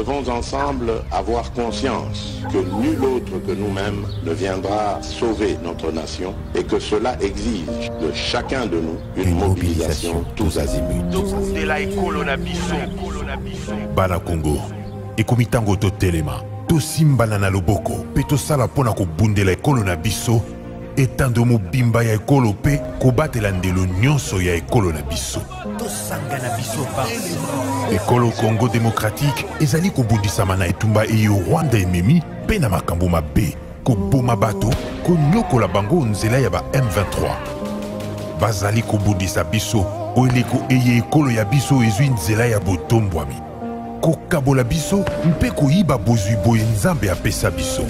devons ensemble avoir conscience que nul autre que nous-mêmes ne viendra sauver notre nation et que cela exige de chacun de nous une mobilisation tous azimuts. Bana Congo, ekomitango to telema, to simbana na loboko, pe to sala pona ko bundela ekolo na biso, etando mobimba ya ekolo pe ko batela ndelo nyonso ya ekolo na biso. To sangana biso banso. Ekolo Congo démocratique ezali ko bundisama na etumba eyo Rwanda ememi pe na makambo mabe, ko boma bato, ko nyokola bango nzela ya ba M23. Bazali ko bundisa biso, oeleko eye ekolo ya biso ezwi nzela ya botombwami. Kokabola biso mpe koyiba bozwi boye nzambe apesa biso.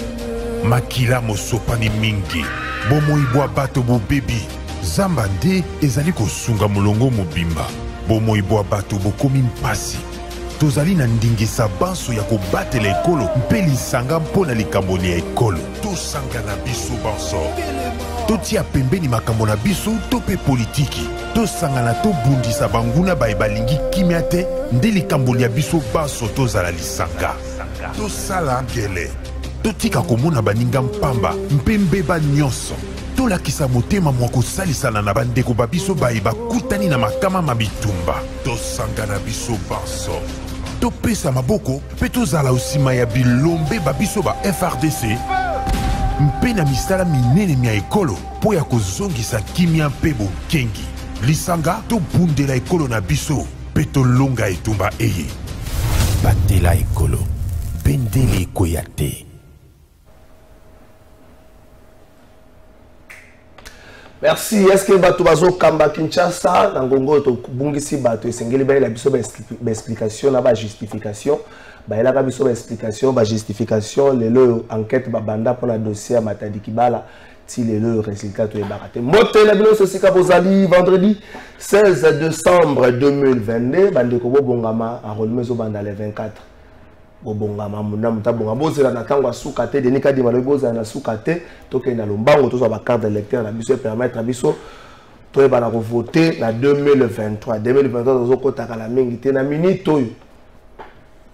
Makila mosopani mingi, bomoibwa bato bobebi, zamba nde ezali kosunga molongo mobimba. Bomoibwa bato bokomi mpasi. Tozali na ndingisa banso ya kobatela ekolo mpe lisanga mpona likambo ya ekolo. Tosanga na biso banso. Totia pembeni makambo na biso to pe politiki. Tosangana to bundisa banguna bae balingi kimia te nde likambo ya biso banso tozala lisanga. Tosala ngele. Totika komona baninga mpamba mpe mbeba nyonso. Tolakisa motema mwa kosalisana na bandeko babiso bae bakutani na makama mabitumba. Tosanga na biso banso. Topesa maboko mpe tozala osima ya bilombe babiso ba FRDC mpe na misala minene mia ekolo po ya kozongisa kimia mpe bokengi. Lisanga tobundela ekolo na biso mpe tolonga etumba eye. Batela ekolo, bendele ekoya te. Merci. Est-ce que bato bazo kamba Kinshasa na ngongo to bungisi bato esengeli ba la biso ba explication na ba justification ba la biso ba explication ba justification lelo enquête ba banda pour la dossier à Matadi Kibala ti lelo résultat to ebakate moto na bino sosika bozali vendredi 16 décembre 2022 bande ko bongama enrôlement zo banda le 24 bobongama muna mutabonga bozela na tango asukate denika di malobi bozela na sukate toke na lombango tozo ba carte d'électeur na biso permettre na biso to ba na voter na 2023 tozo kotaka la mingi te na minute oyo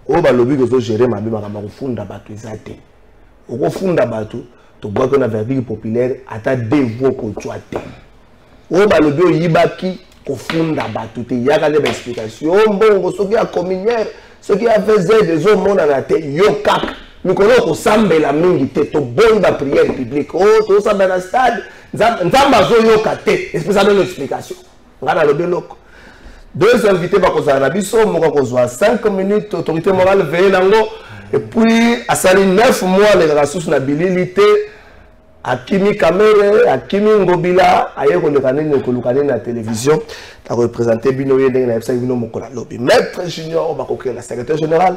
o ba lobi kozo gérer mabe makamba kufunda bato ezate okofunda bato to boka na verdict populaire ata devo ko twate o ba lobi oyibaki kofunda bato te yaka le ba explication mbongo soki a communière ce qui a fait des hommes mon la tête yokak mikolo ko sambela mingi te to bonda prière publique oh to sambela na stade nzamba zo yokate espèce de explication ngana lo beloko deux invités ba ko za na biso moko ko zo 5 minutes autorité morale veille nango et puis asali 9 mois les ressources na bililité Akimi Kamere, Akimi Ngobila, aye ko lekane na télévision, ta représenter bino yende na FSA bino mokola lobby. Maître Junior Bakoke, la secrétaire générale,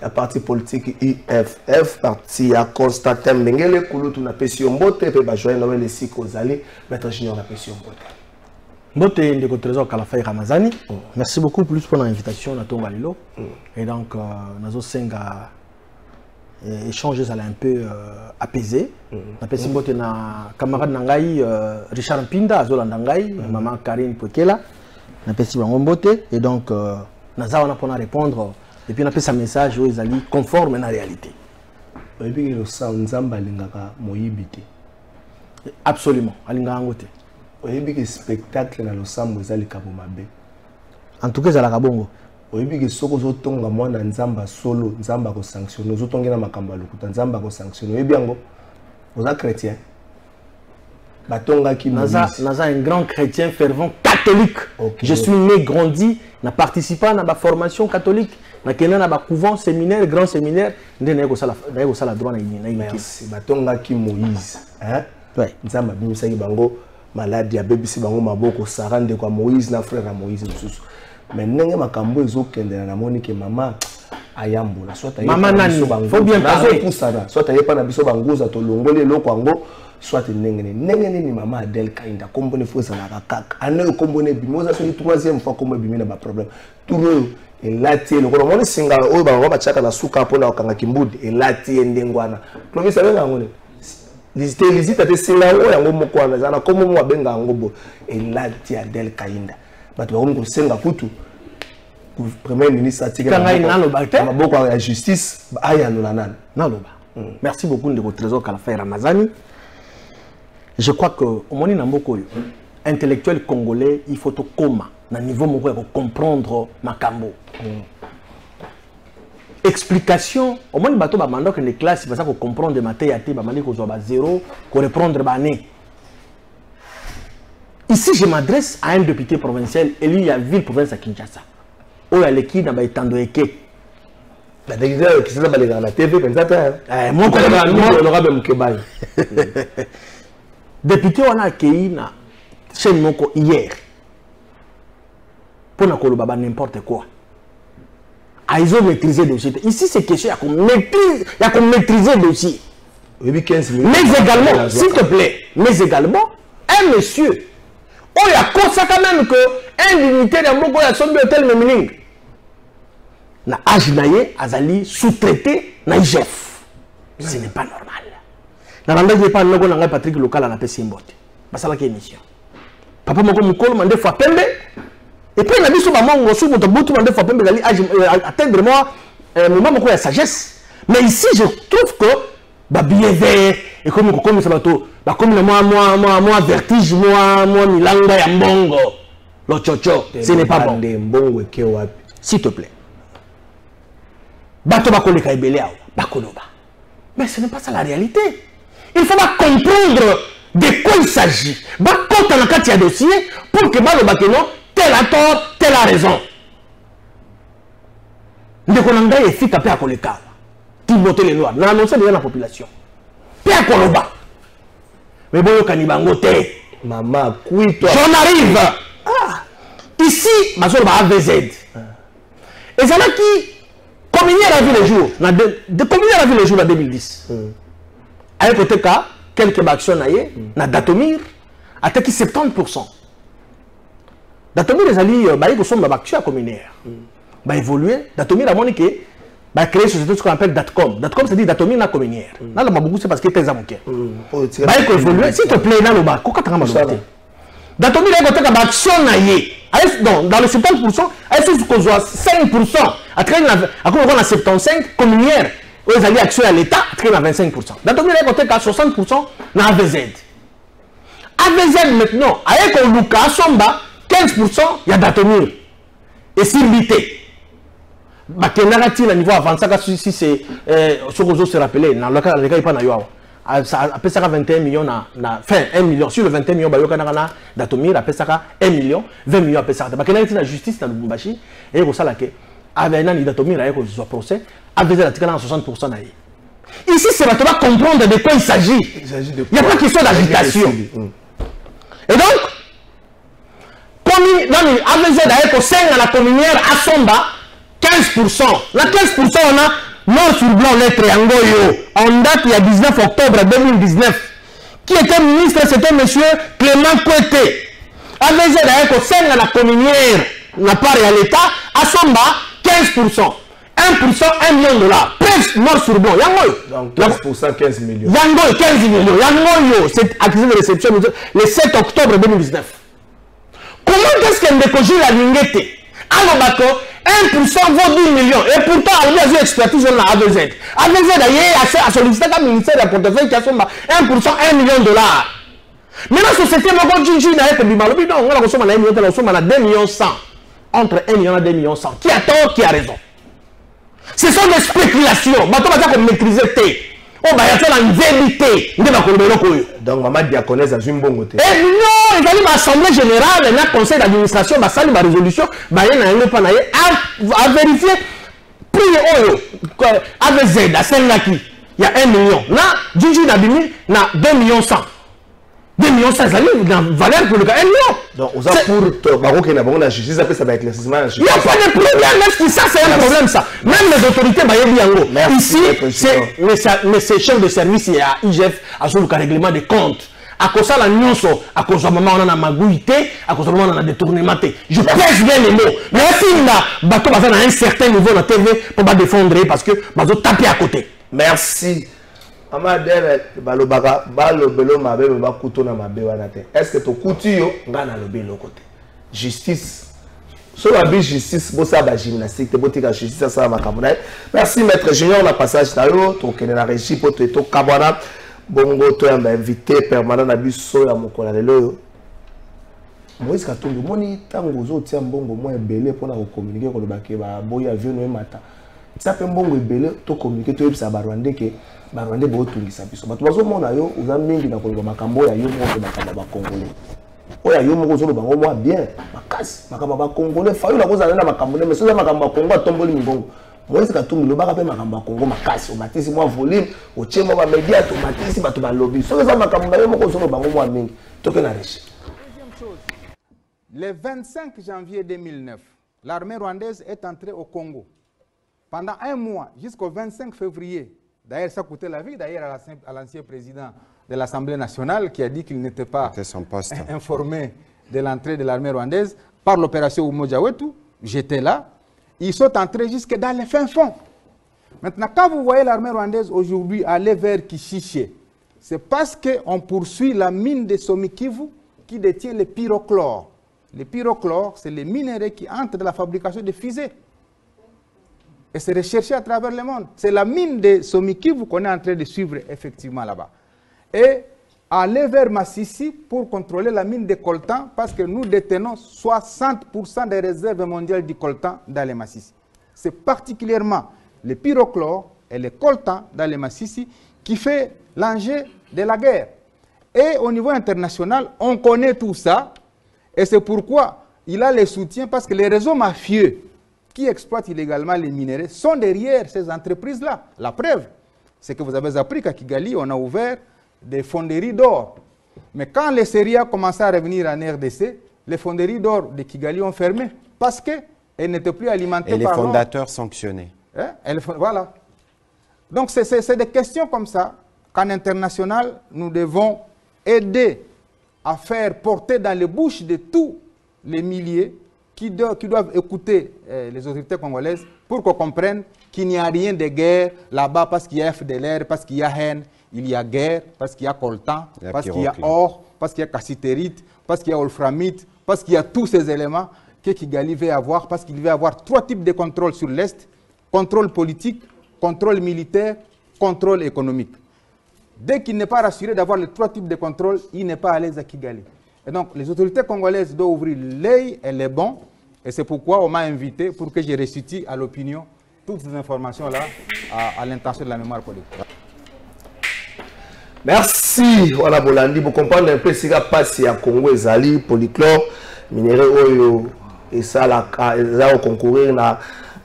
la parti politique IFF, parti à Constantin Mengele, Kulutu na Pession Mbote, pe ba joindre les siko zali, Maître Junior na Pession Mbote. Mbote ndeko trésor Kalafai Ramazani. Merci beaucoup plus pour l'invitation na Tonga Lilo. Et donc nazo senga échanger ça un peu apaisé. Na pesi mbote na camarade nangai Richard Mpinda azolanda ngai, maman Karine Pokela na pesi bango mbote et donc naza wana pona répondre et puis na pesi message aux ali conforme na réalité. Et puis le nzamba lingaka moyibité. Absolument, alingaka ngote. Oyebi que spectacle na losambo ezali kabo mabe. En tout cas za la kabongo. Oyebi que soko zo tonga mwana nzamba solo nzamba ko sanctionner zo tongena makamba lokuta nzamba ko sanctionner oyebi yango oza chrétien batonga ki naza un grand chrétien fervent catholique. Okay. Je suis né grandi na participant na ba formation catholique na kena na ba couvent séminaire grand séminaire ndene ko sala droit na yini. Merci batonga ki Moïse hein ouais nzamba bimisaki bango malade ya bebisi bango maboko sarande kwa Moïse na frère à Moïse mususu. Mais ndenge makambo ezokendela na moni ke mama ayambola soit mama nani faut bien parler pusana soit ayepa na biso banguza to longole loko ngo soit ndenge ni mama Adel Kainda kombone fosa na kaka ane kombone bimoza so troisième fois comme bimina ba problème tout et lati le ko moni singa oyo ba ba chaka na suka pona okanga kimbudi et lati ndengwana promise benga ngone lisite te singa oyo yango mokwana zana komo mo benga ngo bo et lati Adel Kainda bato ba ko senga kutu premier ministre a tiré la justice. Merci beaucoup de votre trésor Kalafa Ramazani. Je crois que au moment où intellectuel congolais, il faut coma na niveau pour comprendre Makambo. Explication au moins bateau ba mando que les classes c'est ça pour comprendre des matières ba mandi ko zo ba zéro pour répondre ba né. Ici je m'adresse à un député provincial élu à ville province à Kinshasa. O ya leki na ba itando eke. La député qui s'est balé dans la TV pensata mon honorable Mukebay. Député on a accueilli na chaîne moko hier. Pour na koloba ba n'importe quoi. Ils ont maîtrisé le dossier. Ici, c'est question, il y a qu'on maîtriser le dossier. Mais également, s'il te plaît, mais également, un monsieur, oh, il y a constat quand même que un dignitaire de Moko a son hôtel Mémiling. Na Ajnaye, Azali, sous-traité, na IGF. Ce n'est pas normal. Na randa qui n'est pas logo na Patrick local à la PC Mbote. Parce que c'est la émission. Papa Moko Mukolo m'a dit fois pembe. Et puis, il a dit que atteindre moi moment de sagesse. Mais ici, je trouve que billet vert, et comme ça va tout, comme moi, vertige, moi, milanga ya mbongo, le chocho, ce n'est pas bon. S'il te plaît. Bato bakole kaibele bakoloba. Mais ce n'est pas ça la réalité. Il faut comprendre de quoi il s'agit. Quand on a un dossier, pour que non. Tel a tort, tel a raison. Nous avons est efficace à Koleka. Tout voter les noirs. Nous avons annoncé déjà la population. Père Koloba. Mais bon, Kanibango te. Maman, oui, toi. J'en arrive. Ici, ma soeur va AVZ. Et c'est là qui, communier la vie les jours, de communier la vie les jours en 2010. Avec côté cas, quelques actions na Datomir, à 70%. Datomir les alliés, ils sont à communaire. Bah évoluer, Datomir a montré que bah créer une société ce qu'on appelle Datcom. Datcom c'est dit Datomir na communaire. Là le beaucoup c'est parce que t'es amoké. Bah il faut évoluer, s'il te plaît dans le bas, quoi t'as mal. Datomir est côté que action naïe. Dans le 70%, elle se qu'on soit 5%. À traîner à quoi on a 75 communaire. Aux alliés action à l'État, traîner à 25%. Datomir est côté qu'à 60% na AVZ. AVZ maintenant, avec un Luka Somba 15%, il y a Datomir. Et s'il limité, il y a niveau avant ça, si c'est ce que se rappeler, dans le cas il n'y a pas de 21 millions, enfin 1 million, sur le 21 millions, Datomir, après ça 1 million, 20 millions, après ça. Il y a la justice dans le Bumbashi, et il y a ça que avec un Datomir, il y a un procès, avec la 60%. Ici, c'est va comprendre de quoi il s'agit. Il n'y a pas question d'agitation. Et donc, avec au sein de la communière à Somba, 15%. La 15%, on a noir sur blanc lettre Angoyo. En date, il y a 19 octobre 2019. Qui était ministre, c'était M. Clément Kouete. Avec au sein de la communière, n'a pas à l'État, à Somba, 15%. 1%, 1 million de dollars. Presque noir sur blanc. Donc 15%, 15 millions. Yangoyo, 15 millions. Yangoyo, c'est accusé de réception le 7 octobre 2019. Comment est-ce qu'elle décoge la lignette? Alors, 1% vaut 10 millions. Et pourtant, on a une expertise dans la AVZ. AVZ, d'ailleurs, a sollicité un ministère de portefeuille qui a 1%, 1 million de dollars. Maintenant, la société, on a consommé 1 million, on a consommé 2 millions 100. Entre 1 million et 2 millions 100. Qui a tort, qui a raison? Ce sont des spéculations. On va maîtriser. Oh, bah, il y a fait une vérité. Donc, maman diaconesse a une bonne côté. Eh non, il y a l'Assemblée générale, le conseil d'administration, il y a une résolution, il y a à vérifier. Puis, AVZ, à Senlaki, il y a 1 million. Là, Djidji Nabimi, il y a 2 millions 100. 2 millions 100, ça valeur pour le cas 1 million. Donc, on a pour Maroc et la justice, ça va éclaircissement. Il n'y a pas de problème, ça c'est un problème ça. Même les autorités, ici, mais c'est chef de service, il y a IGF, à ce règlement des comptes. À cause de la nuance, à cause de moment on a magouité, à cause de moment on a détournement. Je pèse bien les mots. Mais si on a un certain niveau dans la TV pour pas défendre parce que on taper à côté. Merci. Est-ce que tu as côté justice sur la justice, bon ça va gymnastique, boutique à justice, ça va makamuna. Merci maître Junior, on a passage d'ailleurs, tu connais la régie pour te to kabana, bongo toi invité permanent na biso ya mokola lelo. Moïse Katumbi, moni tango zo tia mbongo mo ebele pour na communiquer ko le bake ba boya avion no mata. Ça peut mbongo ebele to communiquer to yebisa ba Rwanda ke ba Rwanda bo tungisa biso. Bato bazo mona yo uza mingi na ko makambo ya yo mo ko makamba ba congolais. Oya yo moko zolo bango moi bien makasi makamba ba congolais fayo la koza na makambo mais ça makamba Congo tomboli mbongo Moïse Katumbi lo baka pe makamba Congo makasi o matisi moi volume o chema ba media to matisi bato ba lobby so ça makambo yo moko zolo bango moi mingi to ke na riche. Deuxième chose, le 25 janvier 2009 l'armée rwandaise est entrée au Congo pendant un mois jusqu'au 25 février. D'ailleurs ça coûtait la vie d'ailleurs à l'ancien président de l'Assemblée nationale qui a dit qu'il n'était pas informé de l'entrée de l'armée rwandaise par l'opération Umoja Wetu. J'étais là. Ils sont entrés jusque dans les fins fonds. Maintenant, quand vous voyez l'armée rwandaise aujourd'hui aller vers Kishiché, c'est parce qu'on poursuit la mine de Somikivu qui détient le pyrochlore. Le pyrochlore, c'est les minerais qui entrent dans la fabrication de fusées. Et c'est recherché à travers le monde. C'est la mine de Somikivu qu'on est en train de suivre effectivement là-bas. Et aller vers Massissi pour contrôler la mine de coltan parce que nous détenons 60% des réserves mondiales du coltan dans les Massissi. C'est particulièrement le pyrochlore et le coltan dans les Massissi qui fait l'enjeu de la guerre. Et au niveau international, on connaît tout ça et c'est pourquoi il a le soutien parce que les réseaux mafieux qui exploitent illégalement les minéraux sont derrière ces entreprises-là. La preuve, c'est que vous avez appris qu'à Kigali, on a ouvert des fonderies d'or. Mais quand les séries ont commencé à revenir en RDC, les fonderies d'or de Kigali ont fermé parce qu'elles n'étaient plus alimentées par l'or. Et les fondateurs sanctionnés. Voilà. Donc c'est des questions comme ça qu'en international, nous devons aider à faire porter dans les bouches de tous les milliers qui doivent écouter les autorités congolaises pour qu'on comprenne qu'il n'y a rien de guerre là-bas parce qu'il y a FDLR, parce qu'il y a haine. Il y a guerre, parce qu'il y a coltan, parce qu'il y a or, parce qu'il y a cassitérite, parce qu'il y a wolframite, parce qu'il y a tous ces éléments que Kigali veut avoir, parce qu'il veut avoir 3 types de contrôle sur l'Est, contrôle politique, contrôle militaire, contrôle économique. Dès qu'il n'est pas rassuré d'avoir les 3 types de contrôle, il n'est pas à l'aise à Kigali. Et donc, les autorités congolaises doivent ouvrir l'œil et les bons, et c'est pourquoi on m'a invité pour que je restitue à l'opinion toutes ces informations-là à l'intention de la mémoire politique. Merci. Voilà, Bolandi, vous comprenez un peu ce qui a passé à Congo, Ezali, polychlore, minerai oyo, et ça, là, concourir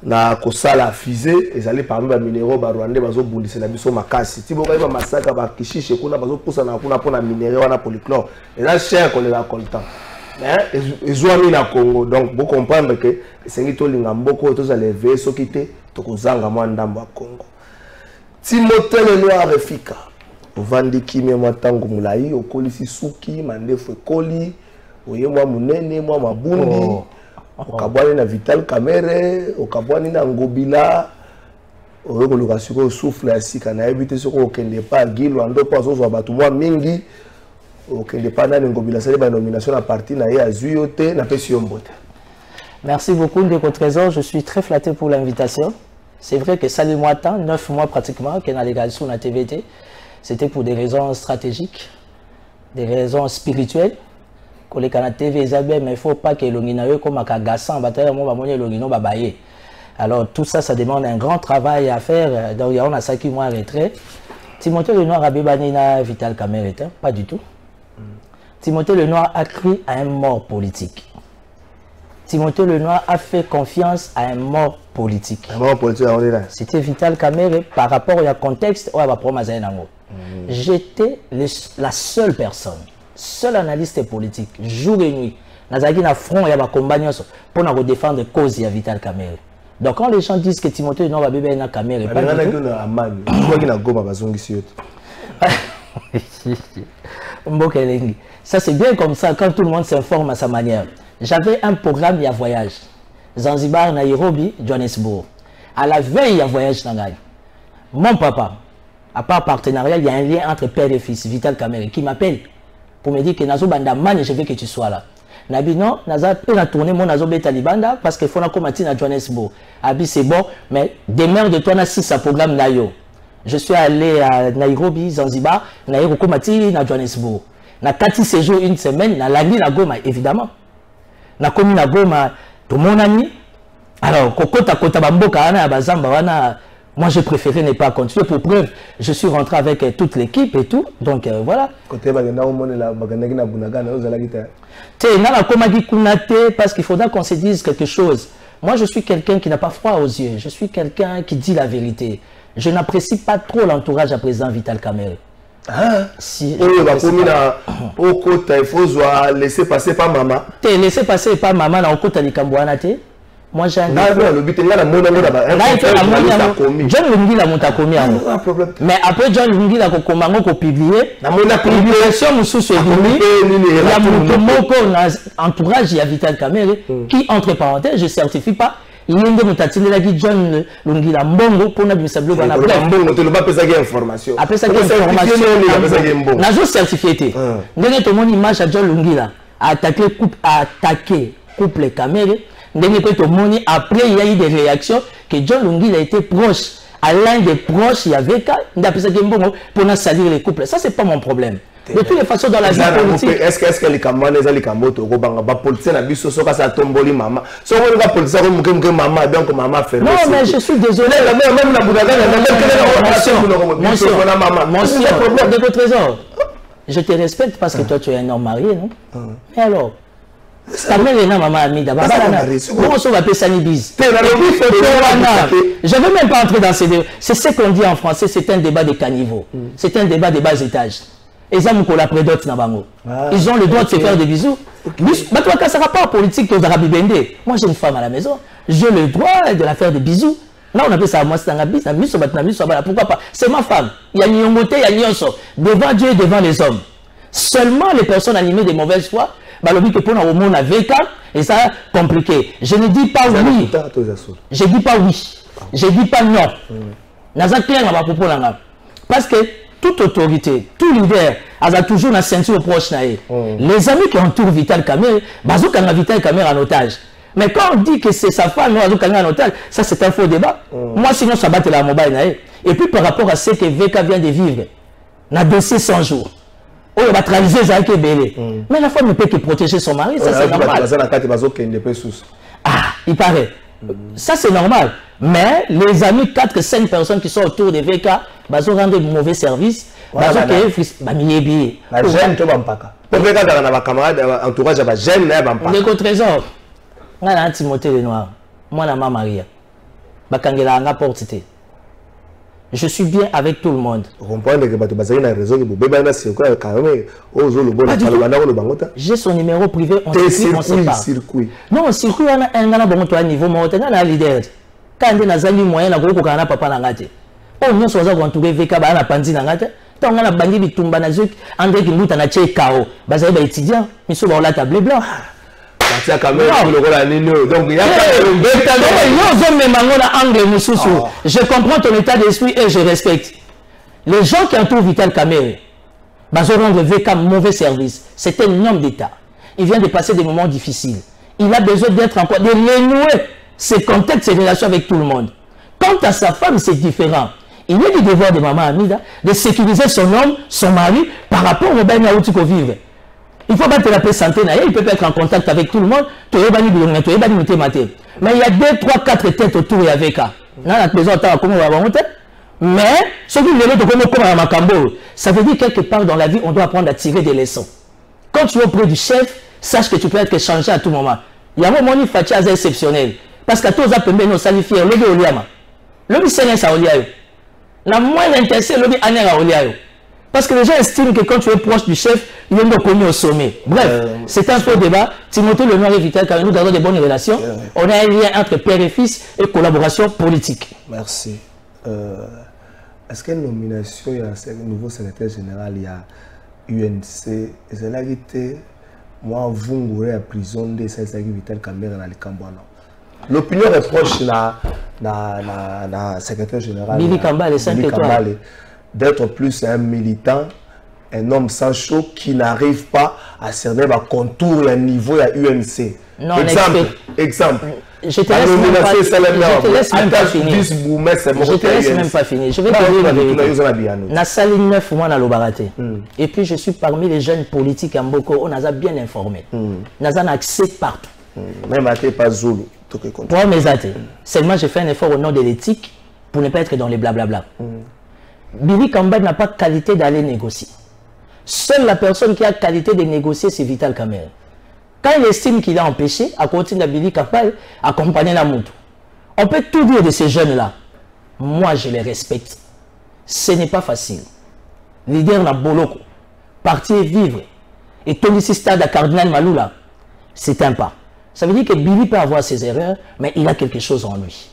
na kosala fusée, Ezali parmi les minéraux, Rwandais, bazo bundise na biso makasi. Si vous avez un massacre, Kishiche, kuna bazo poussa na kuna pona minerai wana polychlore. Et là, cher qu'on les récolte. Ils ont mis na Congo, donc vous comprenez que c'est qui to lingamboko, to za lever, so kite, to kozanga mwandambo à Congo. Timothée le noir efika. Vandi kimia matango mulai okolisi suki mandefu ekoli oye mwa munene mwa mabundi okabwani na Vital Kamerhe okabwani na Ngobila oye koluka siko souffle ya sika na ebite siko okende pa gilo ando pa zo bato mwa mingi okende pa na Ngobila sale ba nomination na parti na ye azuyote na pesi yombote. Merci beaucoup Ndeko Trésor, je suis très flatté pour l'invitation. C'est vrai que ça fait 9 mois pratiquement que na légalisation na TVT. C'était pour des raisons stratégiques, des raisons spirituelles. Que les Canadiens TV, mais il ne faut pas que l'onginawe comme un cagassan, alors tout ça, ça demande un grand travail à faire. Donc il y a 5 mois retrait. Timothée Lenoir a bébanina Vital Kamerhe, pas du tout. Timothée Lenoir a cru à un mort politique. Timothée Lenoir a fait confiance à un mort politique. Un mort politique, c'était Vital Kamerhe par rapport au contexte où il va prendre J'étais la seule personne, seul analyste politique, jour et nuit. Nazaki na front, il y a un combat pour nous défendre la cause de Vital Kamerhe. Donc quand les gens disent que Timothée Lenoir va bébé na Kamerhe, pas du tout. Ça c'est bien comme ça quand tout le monde s'informe à sa manière. J'avais un programme, il y a voyage. Zanzibar, Nairobi, Johannesburg. À la veille, il y a voyage Nangai. Mon papa, à part partenariat, il y a un lien entre père et fils, Vital Kamerhe, qui m'appelle pour me dire que Nazo Bandamane, je veux que tu sois là. Nabi non, naza pe na tourner mon nazo beta libanda parce que faut na komati na Johannesburg. Abi c'est bon, mais demeure de toi na 6 à programme na yo. Je suis allé à Nairobi, Zanzibar, na yo komati na Johannesburg. Na kati séjour une semaine, na landi na Goma évidemment. Na komi na Goma tout mon ami. Alors kokota kota bamboka ana bazamba wana. Moi, j'ai préféré ne pas continuer. Pour preuve, je suis rentré avec toute l'équipe et tout. Donc, voilà. Parce qu'il faudra qu'on se dise quelque chose. Moi, je suis quelqu'un qui n'a pas froid aux yeux. Je suis quelqu'un qui dit la vérité. Je n'apprécie pas trop l'entourage à président Vital Kamerhe. Si, laisser passer par maman. Laisser passer par maman dans le côté de Kambouana. Moi j'ai un John Lungi la monta commis mais après John Lungi la komango ko publier la publication mususu edumi la moko entourage ya Vital Kamerhe qui entre parenthèses je certifie pas yende mutatine la ki John Lungi la mbongo pour na bimisa bloga na mbongo te loba pesa ki information après ça information na zo certifié te ndenge to mon image à John Lungi la attaquer couple Kamerhe. Après, il y a eu des réactions que John Lungi a été proche. À l'un des proches, il y avait pour salir les couples. Ça, c'est pas mon problème. De toutes les façons, dans la vie politique. Est-ce que les Camerounais, les Camerounais, les politiciens, les tomboli maman. Si on a politicien, maman, donc maman fait. Non, mais je suis désolé. Même la Bouddha, de votre trésor. Je te respecte parce que toi, tu es un homme marié, non? Mais alors? Ta mère est maman amie d'abord. Comment on va appeler ça une bise? Je ne veux même pas entrer dans ces débats. C'est ce qu'on dit en français, c'est un débat de caniveaux. C'est un débat de bas étage. Ils ont le droit de se faire des bisous. Mais toi, quand ça va pas en politique, tu as bibendé. Moi, j'ai une femme à la maison. J'ai le droit de la faire des bisous. Là, on appelle ça moi, c'est un bis. Pourquoi pas? C'est ma femme. Il y a une montée, il y a une devant Dieu et devant les hommes. Seulement les personnes animées de mauvaise foi. Et ça compliqué. Je ne dis pas oui. Je dis pas oui. Je dis pas non. Parce que toute autorité, tout leader a toujours une ceinture proche. Les amis qui entourent Vital Kamerhe, ils ont Vital Kamerhe en otage. Mais quand on dit que c'est sa femme, en otage, ça c'est un faux débat. Moi sinon ça bat la mobile. Et puis par rapport à ce que VK vient de vivre, on a dossier 100 jours. On va trahir mais la femme ne peut que protéger son mari, ça c'est normal. Ah, il paraît. Ça c'est normal. Mais les amis, 4-5 personnes qui sont autour de VK, ils ont rendu de mauvais services. Ils ont créé des trésors. On a un Timothée Lenoir. Moi, je Maria. Je suis bien avec tout le monde. J'ai son numéro privé, on circuit. Non, circuit, on a un niveau, on a un leader. Quand on a un moyen, on a un papa. On a entouré VK, on a un pandi. On a un bandi de Tumba Nazouk, André Kimbuta na Tché Kao. On a un étudiant, mais on a la table blanche. Donc, je comprends ton état d'esprit et je respecte. Les gens qui entourent Vital Kamerhe, ils ont rendu VK mauvais service. C'est un homme d'État. Il vient de passer des moments difficiles. Il a besoin d'être encore, de renouer ses contacts, ses relations avec tout le monde. Quant à sa femme, c'est différent. Il est du devoir de maman Amida de sécuriser son homme, son mari, par rapport au bain où tu peux vivre. Il faut battre la paix santé, il peut être en contact avec tout le monde, mais il y a 2, 3, 4 têtes autour et avec mais ce qui ça veut dire quelque part dans la vie, on doit apprendre à tirer des leçons. Quand tu es auprès du chef, sache que tu peux être changé à tout moment. Il y a un moment où il faut être exceptionnel. Parce que tous les gens sont salifiés, le la moindre intéressée, le parce que les gens estiment que quand tu es proche du chef, il est connu au sommet. Bref, c'est un faux débat. Timothée Lenoir et Vital Kamerhe, nous gardons des bonnes relations. On a un lien entre père et fils et collaboration politique. Merci. Est-ce qu'il y a une nomination, il y a un nouveau secrétaire général, il y a UNC, et c'est là que moi, vous m'aurez à prison de Vital Kamerhe dans le Cambouana. L'opinion est proche de la secrétaire général. Billy Kambale, 5 étoiles. D'être plus un militant un homme sans chaud qui n'arrive pas à cerner le contour et le niveau à UNC. Non, exemple. Je te laisse même pas finir. Je te laisse même pas finir. Je vais te dire la vérité. Nassali 9 mois dans l'Obarate. Et puis je suis parmi les jeunes politiques en Boko, on a bien informé. On a un accès partout. Même à pas Zulu. Pour mes athées. Seulement, j'ai fait un effort au nom de l'éthique pour ne pas être dans les blablabla. Billy Kamba n'a pas qualité d'aller négocier. Seule la personne qui a qualité de négocier, c'est Vital Kamerhe. Quand il estime qu'il a empêché, à côté de Billy Kamba, accompagner la moto. On peut tout dire de ces jeunes-là. Moi, je les respecte. Ce n'est pas facile. Leader na Boloko, partir vivre, et Tony Stade à Cardinal Maloula, c'est un pas. Ça veut dire que Billy peut avoir ses erreurs, mais il a quelque chose en lui.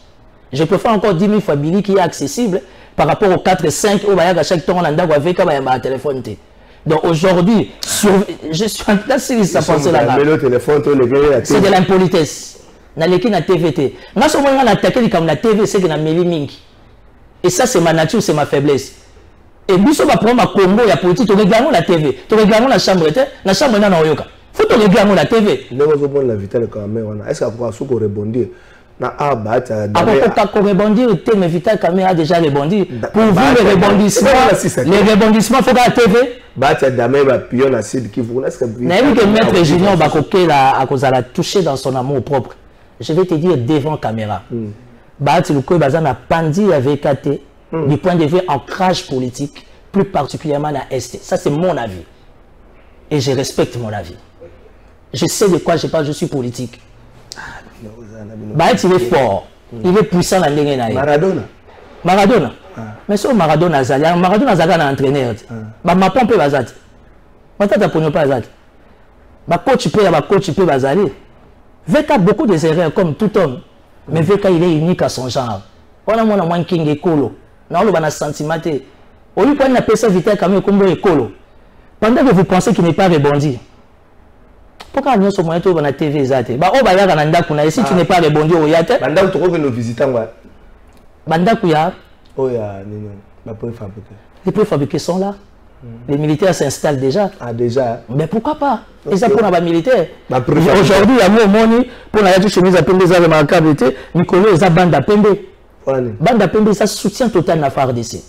Je préfère encore 10 000 fois Billy qui est accessible par rapport aux 4-5 où à chaque temps on a avec un téléphone. Donc aujourd'hui, je suis en train de ça penser là-bas. C'est de l'impolitesse. Dans l'équipe de la TVT. Moi, ce moment, on a attaqué comme la TV, c'est que la Mélimingi. Et ça, c'est ma nature, c'est ma faiblesse. Et nous, on va prendre ma combo, il y a politique, tu regardes la TV, tu regardes la chambre, la chambre, il y a Oyoka. Faut que tu regardes la TV. Est-ce qu'il faut rebondir? Pour rebondir, mais Vital Kamerhe a déjà rebondi. Pour vous, les rebondissements, il faut que la TV. Que Maître Junior Bakoke a touché dans son amour propre. Je vais te dire devant caméra. Bahati Lukoy Bazan a pandi avec KT du point de vue ancrage politique, plus particulièrement dans l'Est. Ça, c'est mon avis. Et je respecte mon avis. Je sais de quoi je parle, je suis politique. Bahati, il est fort. Il est puissant dans l'Indéné. Maradona. Mais c'est Maradona Azali. Maradona Azali est un entraîneur. Ma pompe Bazati. Ma tata pour ne pas Bazati. Ma coach peut Bazali. Veka a beaucoup des erreurs comme tout homme. Mais Veka il est unique à son genre. On a moins King et Kolo. On a un sentiment. Au lieu qu'on appelle ça Vital Kamerhe comme Kolo. Pendant que vous pensez qu'il n'est pas rebondi. Pourquoi nous sommes sur la TV Zate? Bah oh bah là Nanda si tu n'es pas rebondi au Yate. Banda tu reviens nous visiter quoi? Banda Kouya. Oh ya non. Bah préfabriqués. Les préfabriqués sont là. Les militaires s'installent déjà. Ah déjà. Mais pourquoi pas? Et ça pour les militaires. Aujourd'hui, il y a mon moni pour la chemise à Pembe, ça remarquable. Nicolas, ça bande à Pembe. Bande à Pembe, ça soutient total la FARDC.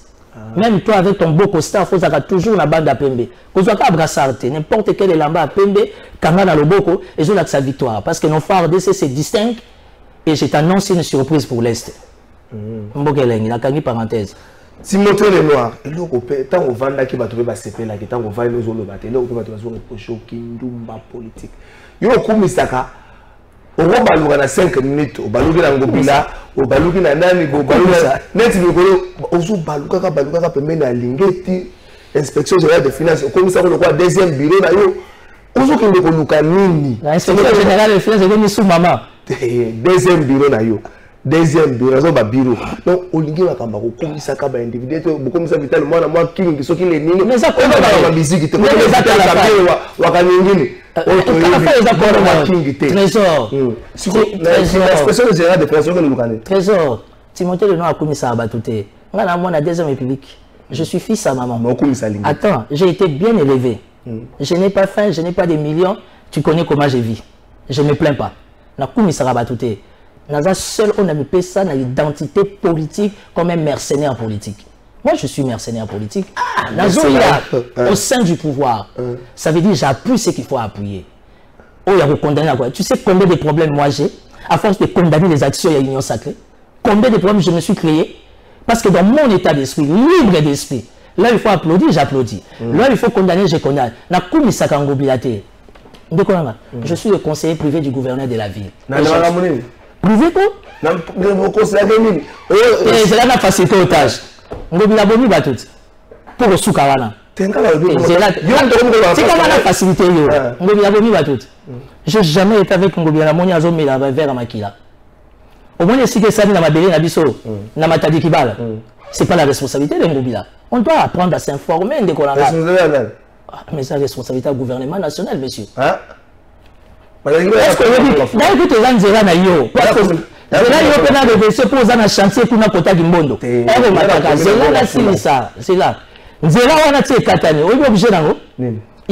Même toi avec ton beau costard, il faut toujours la bande à Pembe. Quand tu as brassarté, n'importe quel élément à Pembe, Kanga dans le boko, et je l'ai sa victoire. Parce que nos FARDC se distinguent et je t'annonce une surprise pour l'Est. Mbokeleng, il a une parenthèse. Timothée Lenoir, tant qu'on vend là qui va trouver CP là, tant qu'on va nous le battre, là on va trouver reprocher Kindumba politique. Yo kumisaka, on va balouga na 5 minutes, on balouga na ngobila, on balouga na nani, on balouga net mikolo, on joue balouga pembe na lingeti, inspection générale des finances, comme ça on quoi deuxième bureau là yo, on joue kinde koluka nini. Inspection générale des finances c'est comme sous maman. Deuxième bureau là yo. Deuxième bureau, bureau. Donc, au ligue, on va comme ça, on va individu, comme ça, vital, moi, qui sont qui les nini. Mais ça, on va la musique, on va Trésor. Timothée Lenoir a commis ça à Batouté. On a la deuxième république. Je suis fils à maman. Attends, j'ai été bien élevé. Je n'ai pas faim, je n'ai pas de millions. Tu connais comment je vis. Je ne me plains pas. On a commis ça à Batouté. Seul on a mis ça dans l'identité politique comme un mercenaire politique. Moi je suis mercenaire politique. Au sein du pouvoir. Ça veut dire j'appuie ce qu'il faut appuyer. Oh, il y a condamné à quoi? Tu sais combien de problèmes moi j'ai à force de condamner les actions de l'Union sacrée? Combien de problèmes je me suis créé? Parce que dans mon état d'esprit, libre d'esprit, là il faut applaudir, j'applaudis. Là il faut condamner, je condamne. Je suis le conseiller privé du gouverneur de la ville. Privé quoi? C'est là la facilité au tâche. On va bien bonne batout. Pour le soukawana. C'est comment la facilité yo. On va bien bonne batout. J'ai jamais été avec Ngobia la monia zo mais la vers à Makila. Au moins si que ça dans ma belle na biso, na matadi kibala. C'est pas la responsabilité de Ngobia. On doit apprendre à s'informer de Kolanga. Mais c'est la responsabilité du gouvernement national, monsieur. Est-ce que vous dites, d'ailleurs, que tu as un na yo, parce que là, il y a des dossiers pour un chantier pour n'importe quel monde. C'est là, c'est là. Il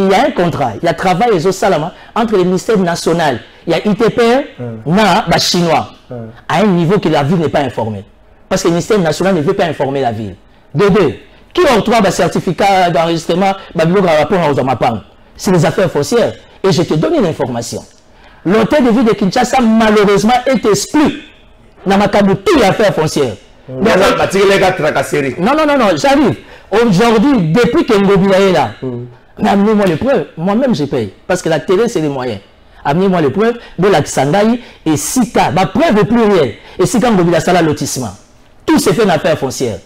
y a un contrat, il y a travail et salama entre le ministère national, il y a ITPR, na chinois, à un niveau que la ville n'est pas informée. Parce que le ministère national ne veut pas informer la ville. De deux, qui octroie un certificat d'enregistrement, c'est les affaires foncières. Et je te donne une information. L'hôtel de ville de Kinshasa, malheureusement, est exclu dans ma tout les affaires foncières. Non, j'arrive. Aujourd'hui, depuis que Ngobila est là, amenez-moi les preuves. Moi-même, je paye. Parce que la télé, c'est les moyens. Amenez-moi les preuves de la Kisangaï et Sika. Ma preuve plurielle. Et Sika Ngobila, ça la lotissement. Tout se fait une affaire foncière.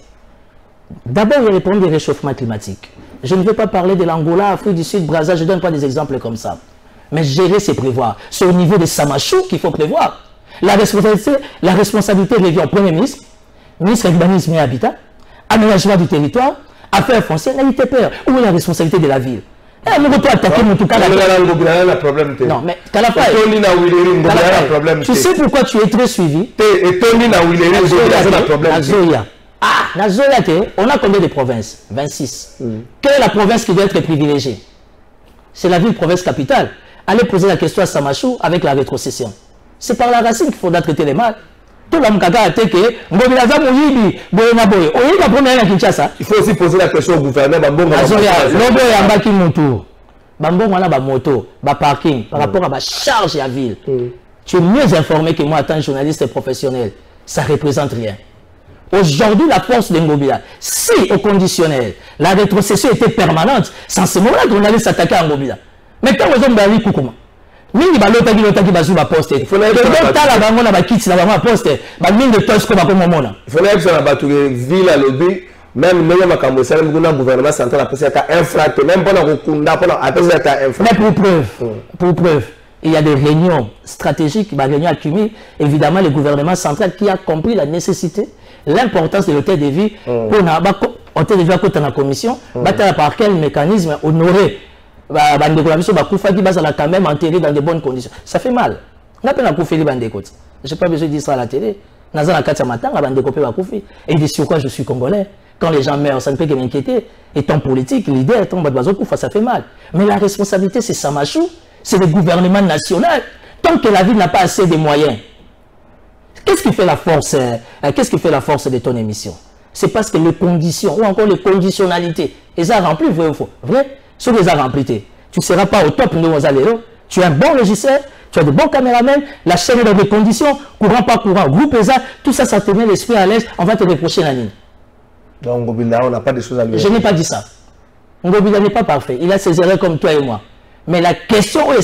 D'abord, il y a le problème du réchauffement climatique. Je ne veux pas parler de l'Angola, Afrique du Sud, Brazza, je ne donne pas des exemples comme ça. Mais gérer, c'est prévoir. C'est au niveau de Samachou qu'il faut prévoir. La responsabilité revient au Premier ministre, ministre de l'Urbanisme et Habitat, aménagement du territoire, affaires foncières, l'ITPR. Où est la responsabilité de la ville? Non, mais tu sais pourquoi tu es très suivi? On a combien de provinces? 26. Quelle est la province qui doit être privilégiée? C'est la ville-province capitale. Allez poser la question à Samachou avec la rétrocession. C'est par la racine qu'il faudra traiter les mal. Tout le monde a été que il faut aussi poser la question au gouvernement. Moto, parking, par rapport à ma charge à ville. Tu es mieux informé que moi en tant que journaliste professionnel. Ça ne représente rien. Aujourd'hui, la force de Ngobila, si au conditionnel, la rétrocession était permanente, sans ce moment-là qu'on allait s'attaquer à Ngobila. Mais quand vous avez dit Koukouma, il fallait que ville à l'objet, même le gouvernement central a posé un infract, même pour preuve, il y a des réunions stratégiques, des réunions accumulées, évidemment le gouvernement central qui a compris la nécessité, l'importance de l'hôtel de vie pour l'hôtel de vie à côté de la commission, par quel mécanisme honorer quand même enterré dans de bonnes conditions. Ça fait mal. Je n'ai pas besoin de dire ça à la télé. Et de sur quoi je suis congolais. Quand les gens meurent, ça ne peut que m'inquiéter. Et ton politique, leader, ça fait mal. Mais la responsabilité, c'est Samachou, c'est le gouvernement national. Tant que la ville n'a pas assez de moyens, qu'est-ce qui fait la force de ton émission? C'est parce que les conditions, ou encore les conditionnalités, les a remplies, vrai ou faux? Vrai? Si tu les as remplies, tu ne seras pas au top de nos aléros. Tu as un bon régisseur, tu as de bons caméramans, la chaîne est dans des conditions, courant par courant, groupe ESA, tout ça, ça te met l'esprit à l'aise, on va te reprocher la ligne. Donc Ngobila, on n'a pas de choses à lui dire. Je n'ai pas dit ça. Ngobila n'est pas parfait, il a ses erreurs comme toi et moi. Mais la question, il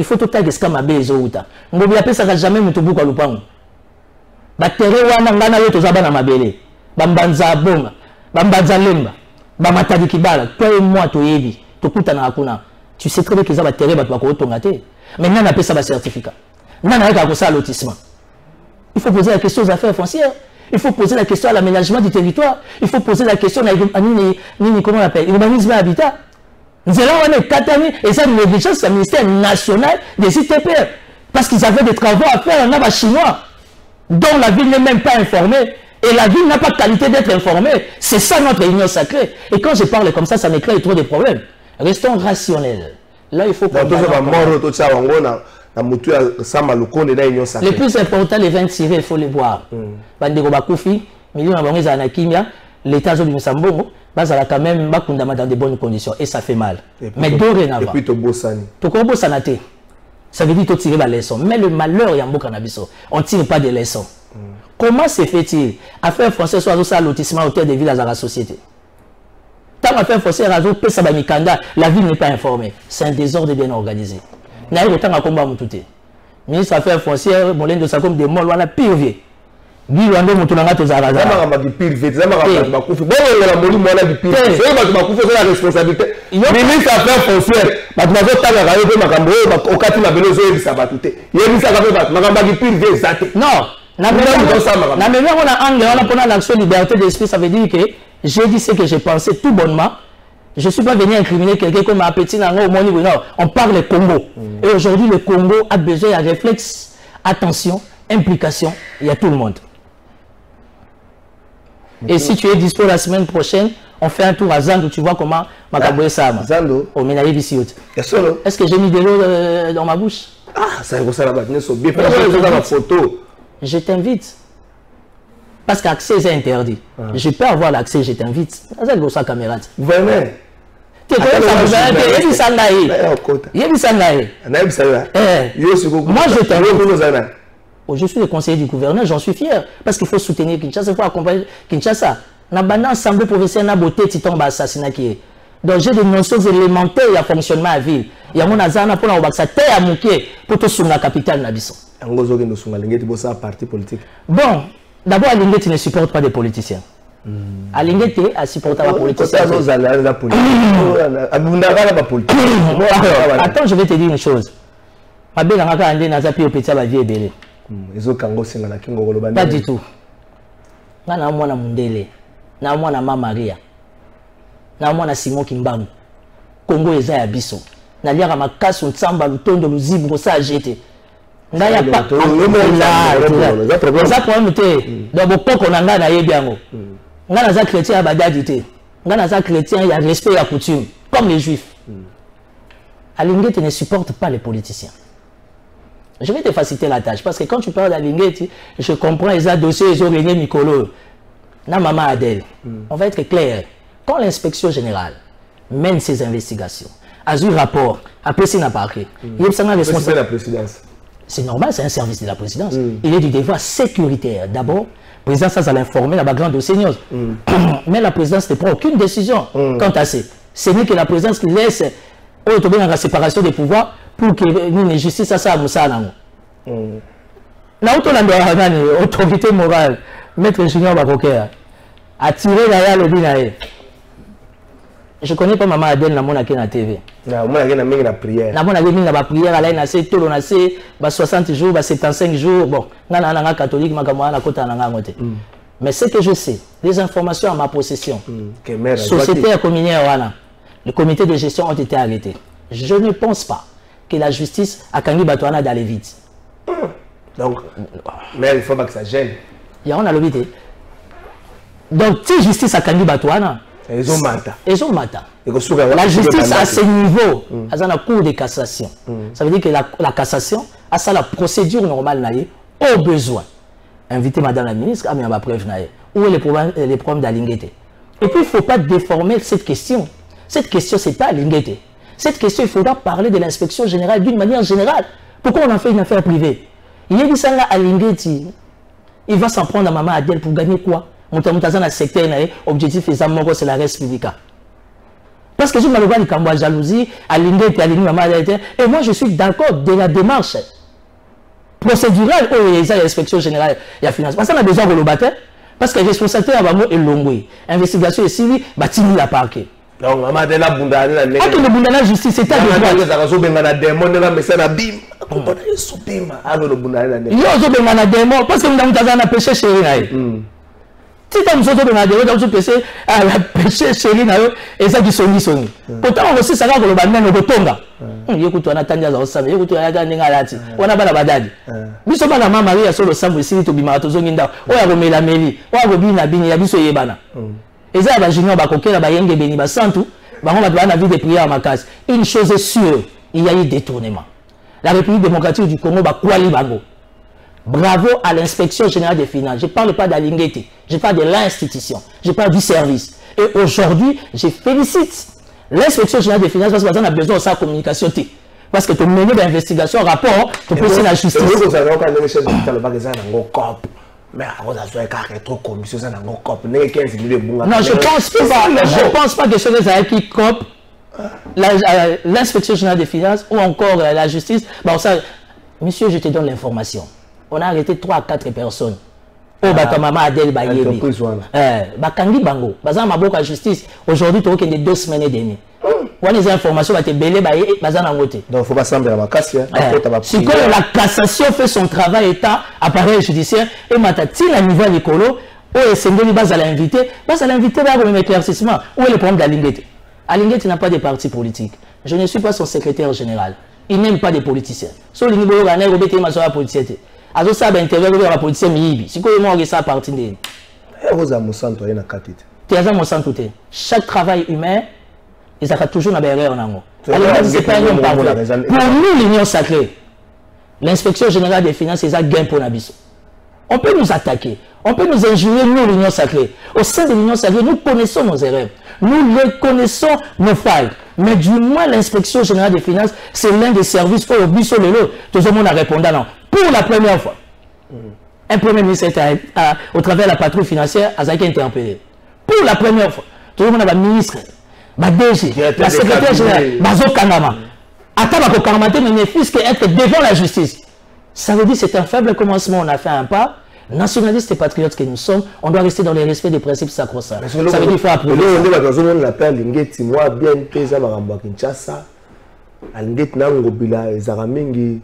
faut tout le temps que ce soit ma belle Zouta. Ngobila ne peut jamais me trouver à l'oupango. Batere wana ngana yoto zabana mabele. Bambanza bonga, bambanza lemba. Bamatadi kibala, toi et moi, toi et lui, tu sais très bien qu'ils ont battu mais non, on appelle ça un certificat. Non, on a ça à lotissement. Il faut poser la question aux affaires foncières. Il faut poser la question à l'aménagement du territoire. Il faut poser la question à comment on appelle l'urbanisme et habitat. Nous allons et ça, une négligence, c'est le ministère national des ITPR. Parce qu'ils avaient des travaux à faire en Naba chinois, dont la ville n'est même pas informée. Et la ville n'a pas de qualité d'être informée. C'est ça notre union sacrée. Et quand je parle comme ça me crée trop de problèmes. Restons rationnels. Là, il faut qu'on... Le plus important, les 20 tirés, il faut les voir. L'État de Moussambongo, quand même dans de bonnes conditions. Et ça fait mal. Mais dorénavant. Et puis, ça veut dire que tu tires la leçon. Mais le malheur, il y a un beau cannabis. On ne tire pas de leçons. Comment se fait-il à faire français soit à lotissement au terre des villes à la société? Tant à faire français à la ville n'est pas informée. C'est un désordre bien organisé. N'a pas autant à combat moutouté. Ministre des Affaires foncières, mon de ça comme des molles, on a pire vie. Guy Wando Moutoulanga to Zaraza. La responsabilité. Ministre des Affaires foncières, non. On a l'action liberté d'esprit, ça veut dire que j'ai dit ce que j'ai pensé tout bonnement. Je ne suis pas venu incriminer quelqu'un comme Appétit au Moni. On parle du Congo. Et aujourd'hui, le Congo a besoin de réflexe, attention, implication. Il y a tout le monde. Et si tu es dispo la semaine prochaine, On fait un tour à Zando, tu vois comment Makaboué Sama. Zando. Au Menaï Bissiot. Est-ce que j'ai mis de l'eau dans ma bouche? Ah, ça est ça là-bas. Photo. Je t'invite. Parce qu'accès est interdit. Je peux avoir l'accès, je t'invite. C'est ça, caméra. Vraiment. Tu es comme ça, moi, je t'invite. Je suis le conseiller du gouverneur, j'en suis fier. Parce qu'il faut soutenir Kinshasa, il faut accompagner Kinshasa. Dans l'Assemblée provinciale, il y a beauté, il tombe assassinat qui est. Donc j'ai des notions élémentaires, il y a fonctionnement à ville. Il y a mon azana pour la pour tout sur la capitale Nabiso. Parti politique. Bon, d'abord, Alingeti ne supporte pas des politiciens. Alingeti a supporté la politique. Attends, je vais te dire une chose. Pas du tout. Na mwana Mundele, na mwana Mama Maria, na mwana Simon Kimbangu. Congo eza ya biso. Na liaka makasi ntsamba lutondo luzibu ko sa jete. Ngaya pa. Ça problème te. Donc bopoko na nga na yebi yango. Nga na za chrétien abadadi te. Nga na za chrétien il y a respect la coutume comme les juifs. Alingeti ne supporte pas les politiciens. Je vais te faciliter la tâche parce que quand tu parles d'Alingeti, je comprends les dossiers, ils ont régné Nicolo. Na maman Adèle. On va être clair. Quand l'inspection générale mène ses investigations, a eu rapport, après c'est n'a pas pris. C'est normal, c'est un service de la présidence. Il est du devoir sécuritaire. D'abord, la présidence, ça va l'informer, la background de seigneur. Mais la présidence ne prend aucune décision quant à ça. Ce n'est que la présidence qui laisse la séparation des pouvoirs pour que la justice ça a moussa l'autorité morale maître Junior Bakoker a tiré derrière le binae. Je connais pas maman Adèle na mona na TV. Na mona na prière. Na mona na prière à la na c'est tout na c'est 60 jours, 75 jours. Bon, na catholique makamwa na kota na ngote. Mais ce que je sais, les informations à ma possession. Société à communier wana. Les comités de gestion ont été arrêtés. Je ne pense pas que la justice a Kangi Batouana d'aller vite. Donc, mais il faut pas que ça gêne. Il y a un alobité. Donc, si justice a Kangi Batouana, ils ont mata. Ils ont mata. La justice à ce niveau, à la cour de cassation. Ça veut dire que la cassation a ça la procédure normale au besoin. Inviter madame la ministre à ma preuve où est les problèmes d'Alingete. Et puis il ne faut pas déformer cette question. Cette question, c'est pas Alingete. Cette question, il faudra parler de l'inspection générale d'une manière générale. Pourquoi on en fait une affaire privée? Il y a dit ça à Alingeti. Il va s'en prendre à maman Adèle pour gagner quoi? Dans le secteur, objectif c'est la res publica. Parce que je me regarde comme jalousie, Alingeti, maman Adèle. Et moi, je suis d'accord de la démarche procédurale où il y a l'inspection générale et la finance. Parce qu'on a besoin de le battre. Parce que la responsabilité est longue. Investigation est suivie, bâtiment la parquet. Donc, maman de la bunda la justice, c'est à dire. Parce que nous avons péché chéri. Si tu as péché chéri, et ça qui sont mis. Pourtant, on aussi ça va le bandana au tonga. Écoute, on a attendu à ça, écoute, on a gagné à la tête. On a pas la badade. Nous sommes à la maman Maria sur le samedi, si tu bimato zonginda. On a remis la mélie. On a remis la bini, la biso yebana. Et ça, les juniors bakokela bayenge beni basantu, on va la vie de prière à ma case. Une chose est sûre, il y a eu détournement. La République démocratique du Congo va kwali bango. Bravo à l'inspection générale des finances. Je ne parle pas d'Alingete, je parle de l'institution, je parle du service. Et aujourd'hui, je félicite l'inspection générale des finances parce qu'on a besoin de sa communication. Parce que tu mené d'investigation, rapport, tu peux aussi la justice. Mais non, je pense pas que ce soit qui copie l'inspection générale des finances ou encore la justice. Bon, ça, monsieur, je te donne l'information. On a arrêté 3 à 4 personnes. Oh, maman Adèle Bayebi. Bakangi Bango. Bazan Maboka justice. Aujourd'hui, tu as 2 semaines et demie. On a des informations, tu as belé Bazan Angote. Donc, il ne faut pas sembler à ma casse. Si la cassation fait son travail, État, appareil judiciaire, et matati la niveau de l'écolo, où est Sengeli Baz à l'inviter, vers un éclaircissement. Où est le problème d'Alingete? Alingete n'a pas de parti politique. Je ne suis pas son secrétaire général. Il n'aime pas des politiciens. Sur le niveau de la politicien. Alors ça, intervient avec la politicien Miibi. Si vous avez ça à partir de. Vous avez un santo à une catite. Chaque travail humain, ils ont toujours une erreur. Pour nous, l'Union sacrée, l'inspection générale des finances, c'est un gain pour Nabiso. On peut nous attaquer, on peut nous injurer, nous, l'Union sacrée. Au sein de l'Union sacrée, nous connaissons nos erreurs, nous reconnaissons nos failles. Mais du moins, l'inspection générale des finances, c'est l'un des services pour le Bisso Lelo. Tout le monde a répondu non. Pour la première fois, un premier ministre au travers de la patrouille financière a été interpellé. Pour la première fois, tout le monde a un ministre, un DG, la secrétaire générale, Bazo Kangama. Attends, mais fils être devant la justice. Ça veut dire que c'est un faible commencement, on a fait un pas. Nationalistes et patriotes que nous sommes, on doit rester dans les respects des principes sacro-saints. Ça veut dire qu'il faut approuver. On l'appelle Lingeti, moi, bien pesa maramba Kinshasa. Lingeti Nangobila, Zaramingi.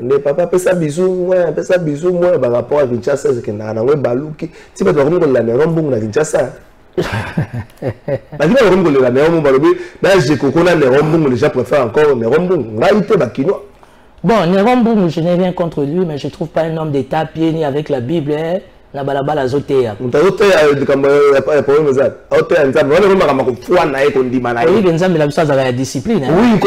On est papa, pesa bisou, moi, par rapport à Kinshasa, c'est qu'il y a un balouki. Si tu as un Nerombo à Kinshasa. Déjà préfère encore Nerombo. Bon, Nerombo, je n'ai rien contre lui, mais je ne trouve pas un homme d'État pied ni avec la Bible. Na balaba la zotea. Discipline. Oui,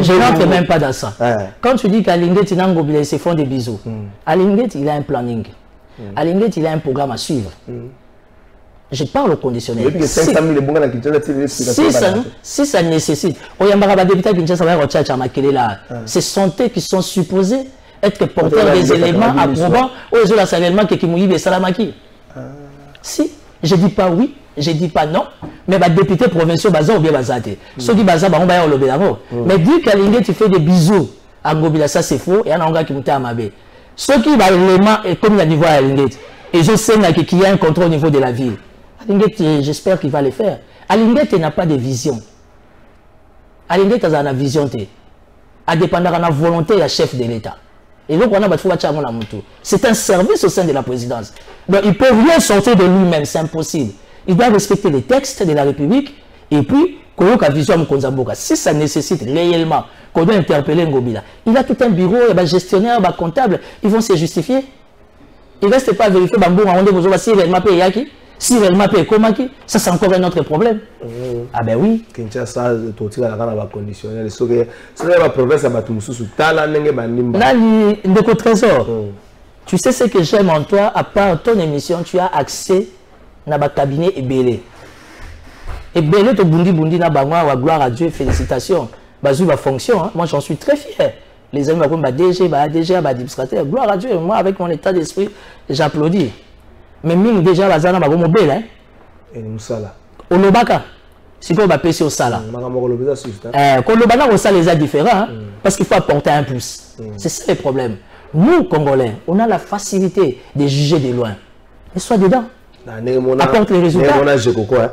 je n'entre même pas dans ça. Quand tu dis qu'Alinguet il se font des bisous, Alinguet il a un planning. Alinguet il a un programme à suivre. Je parle au conditionnel. Si ça nécessite, c'est santé qui sont supposés être porteurs des éléments approuvant aux éléments qui mouillent des salamaki. Si, je dis pas oui, je dis pas non, mais les députés provinciaux bazar ou bien bazate. Ceux qui bazar on va le bédavo. Mais dire qu'Alinguet tu fais des bisous à Ngobila, ça c'est faux. Et il y a un gars qui monte à Mabé. Ceux qui va l'élément et comme il y a niveau à Alinguet, et je sais qu'il y a un contrôle au niveau de la ville. Alinguet, j'espère qu'il va le faire. Alinguet n'a pas de vision. Alinguet a une vision. A dépendre de la volonté de la chef de l'État. Et donc, on a c'est un service au sein de la présidence. Donc, il ne peut rien sortir de lui-même, c'est impossible. Il doit respecter les textes de la République et puis, si ça nécessite réellement qu'on doit interpeller Ngobila, il a tout un bureau, un gestionnaire, un comptable, ils vont se justifier. Il ne reste pas à vérifier si réellement payé. Si réellement payé Komaki, ça c'est encore un autre problème. Ah ben oui. Kinshasa, tu as la conditionnelle. C'est la province à Batumusu, Tala Nenge Banimba. Nani, Ndeko Trésor. Tu sais ce que j'aime en toi, à part ton émission, tu as accès à ma cabinet Ebele. Ebele, tu bundi na bangwa, gloire à Dieu, félicitations. Bazou va fonction, moi j'en suis très fier. Les amis, DG, administrateur, gloire à Dieu. Moi, avec mon état d'esprit, j'applaudis. Mais mine déjà la zana bago mobile hein et musala olobaka si on va passer au sala kolobana au sala les différents parce qu'il faut apporter un plus. C'est ça le problème. Nous Congolais, on a la facilité de juger de loin. Et soit dedans. Apporte les résultats. On a Jekoko hein.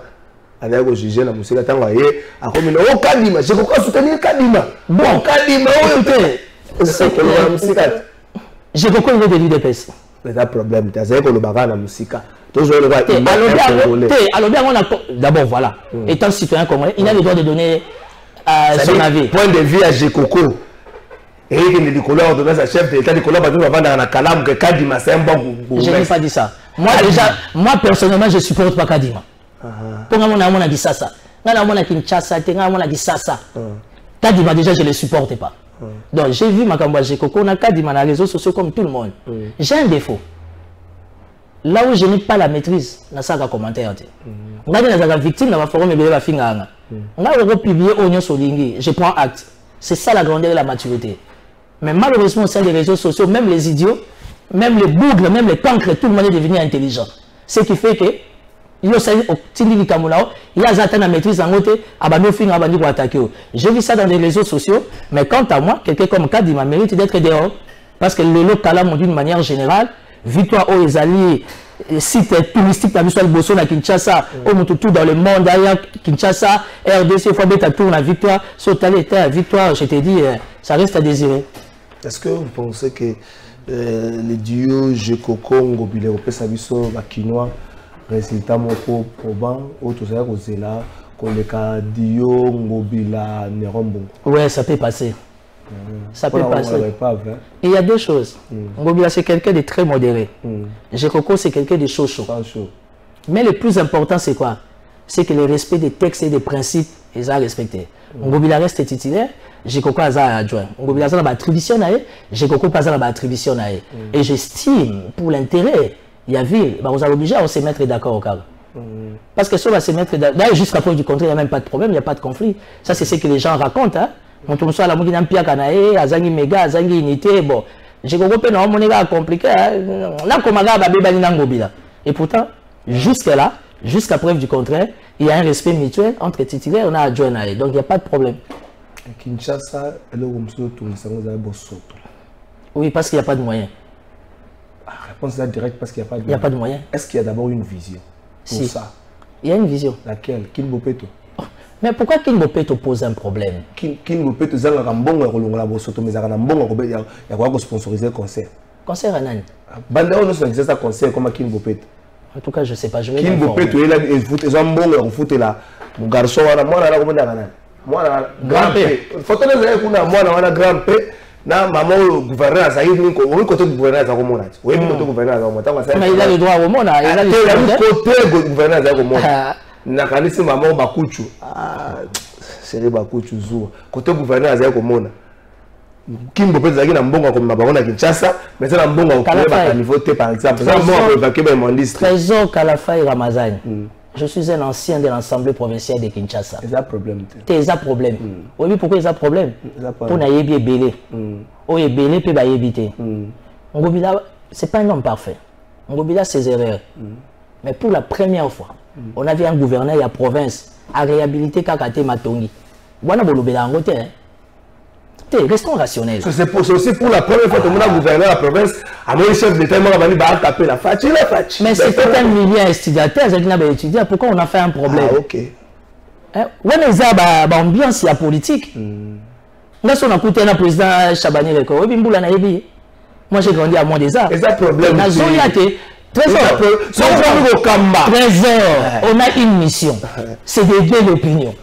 Allez go juger la musique tant voyez a comme oh Kadima Jekoko soutenir Kadima. Bon Kadima écoutez c'est que la musique Jekoko il est de l'UDPS. C'est un problème. Tu as le bagage la musique. D'abord, voilà. Étant citoyen congolais, il a le droit de donner son avis. Point de vue à Jekoko. Et il dit que l'ordre de sa chef de l'État, il va dans la Kalam que Kadima, c'est un bon. Je n'ai pas dit ça. Moi, personnellement, je ne supporte pas Kadima. Pour moi, on a dit ça. On a Kinshasa, on a dit ça. Kadima, déjà, je ne le supporte pas. Donc, j'ai vu ma campagne Jekoko, on a Kadima dans les réseaux sociaux comme tout le monde. J'ai un défaut. Là où je n'ai pas la maîtrise, on a ça comme commentaire. On a des victimes dans ma forum et la finga. On a republié Oignon Solingi. Je prends acte. C'est ça la grandeur et la maturité. Mais malheureusement, au sein des réseaux sociaux, même les idiots, même les bougres, même les cancres, tout le monde est devenu intelligent. Ce qui fait que il y a une maîtrise en côté, j'ai vu ça dans les réseaux sociaux, mais quant à moi, quelqu'un comme Kadima mérite d'être dehors. Parce que le local, d'une manière générale, victoire aux alliés, site touristique, la mission de Bosso, la Kinshasa, tout dans le monde, d'ailleurs, Kinshasa, RDC, il faut mettre à tour la victoire, sauter l'état, victoire, je t'ai dit, ça reste à désirer. Est-ce que vous pensez que les duos Jekoko, Ngobile, Pesabiso, Bakinois, résultat moko probant autre ça que là qu'on les cas dio Ngobila Nerombo. Ouais, ça peut passer. Ça peut passer. Il y a deux choses. Ngobila c'est quelqu'un de très modéré. Jekoko c'est quelqu'un de chaud. Mais le plus important, c'est quoi? C'est que le respect des textes et des principes est respecté. Ngobila reste titulaire, j'ai coco à adjoint. Ngobila a la attribution, j'ai coco pas la attribution. Et j'estime, pour l'intérêt, il y a ville, on a obligé à se mettre d'accord au cas. Parce que ça va se mettre d'accord, jusqu'à preuve du contraire, il n'y a même pas de problème, il n'y a pas de conflit. Ça, c'est ce que les gens racontent. Hein. On tombe sur la mouille d'un pia canaé, azangi méga, azangi unité, bon. J'ai coco non, mon gars compliqué, là, comme un gars, Ngobila. Et pourtant, jusque-là, jusqu'à preuve du contraire, il y a un respect mutuel entre titulaires et on a adjoint. Donc il n'y a pas de problème. Kinshasa, oui, parce qu'il n'y a pas de moyens. Réponse là directe parce qu'il n'y a pas de moyens. Il n'y a pas de moyens. Est-ce qu'il y a d'abord une vision pour si. ça? Il y a une vision. Laquelle? Kinbopeto. Mais pourquoi Kinbopeto pose un problème? Kinbopeto, c'est un bon mais il y a sponsoriser le concert. Concert à Nani? Bandao ne se ça concert comme Kinbopeto. En tout cas, je ne sais pas. Je vais Kinbopeto, ils ont bon foot là. Mon garçon, moi, là, comment moi, grand-père. Photo de moi, grand-père. Na maman gouverneur ça y est on côté gouverneur ça comment oui côté gouverneur ça mais il a le droit au monde il a le côté gouverneur ça comment na kanisi maman bakuchu c'est les bakuchu zo côté gouverneur ça comment Kimbo peut dire na mbongo comme mabako na Kinshasa mais ça na mbongo au niveau T par exemple ça mbongo évacuer ben mondiste Trésor Kalafai Ramazani. Je suis un ancien de l'Assemblée provinciale de Kinshasa. C'est un problème. C'est un problème. Oui, pourquoi il y a un problème? Pour n'ailler belé. Oui, belé peut pas éviter. Ngobila, c'est pas un homme parfait. Ngobila, ses erreurs. Mais pour la première fois, on avait un gouverneur de la province à réhabiliter Kakate Matongi. Voilà, vous l'avez en côté. Restons rationnels. C'est aussi pour la première fois que mon gouverneur de la province a mon chef d'État m'a tapé la fachi. Mais c'était un milliard d'étudiants, pourquoi on a fait un problème? Ah, ok. Ouais, mais ça, ambiance, il y a politique. Là, si on a écouté le président Chabani Reko, moi j'ai grandi à moins des arts. Et ça, problème. Trésor, on a une mission, c'est d'aider l'opinion,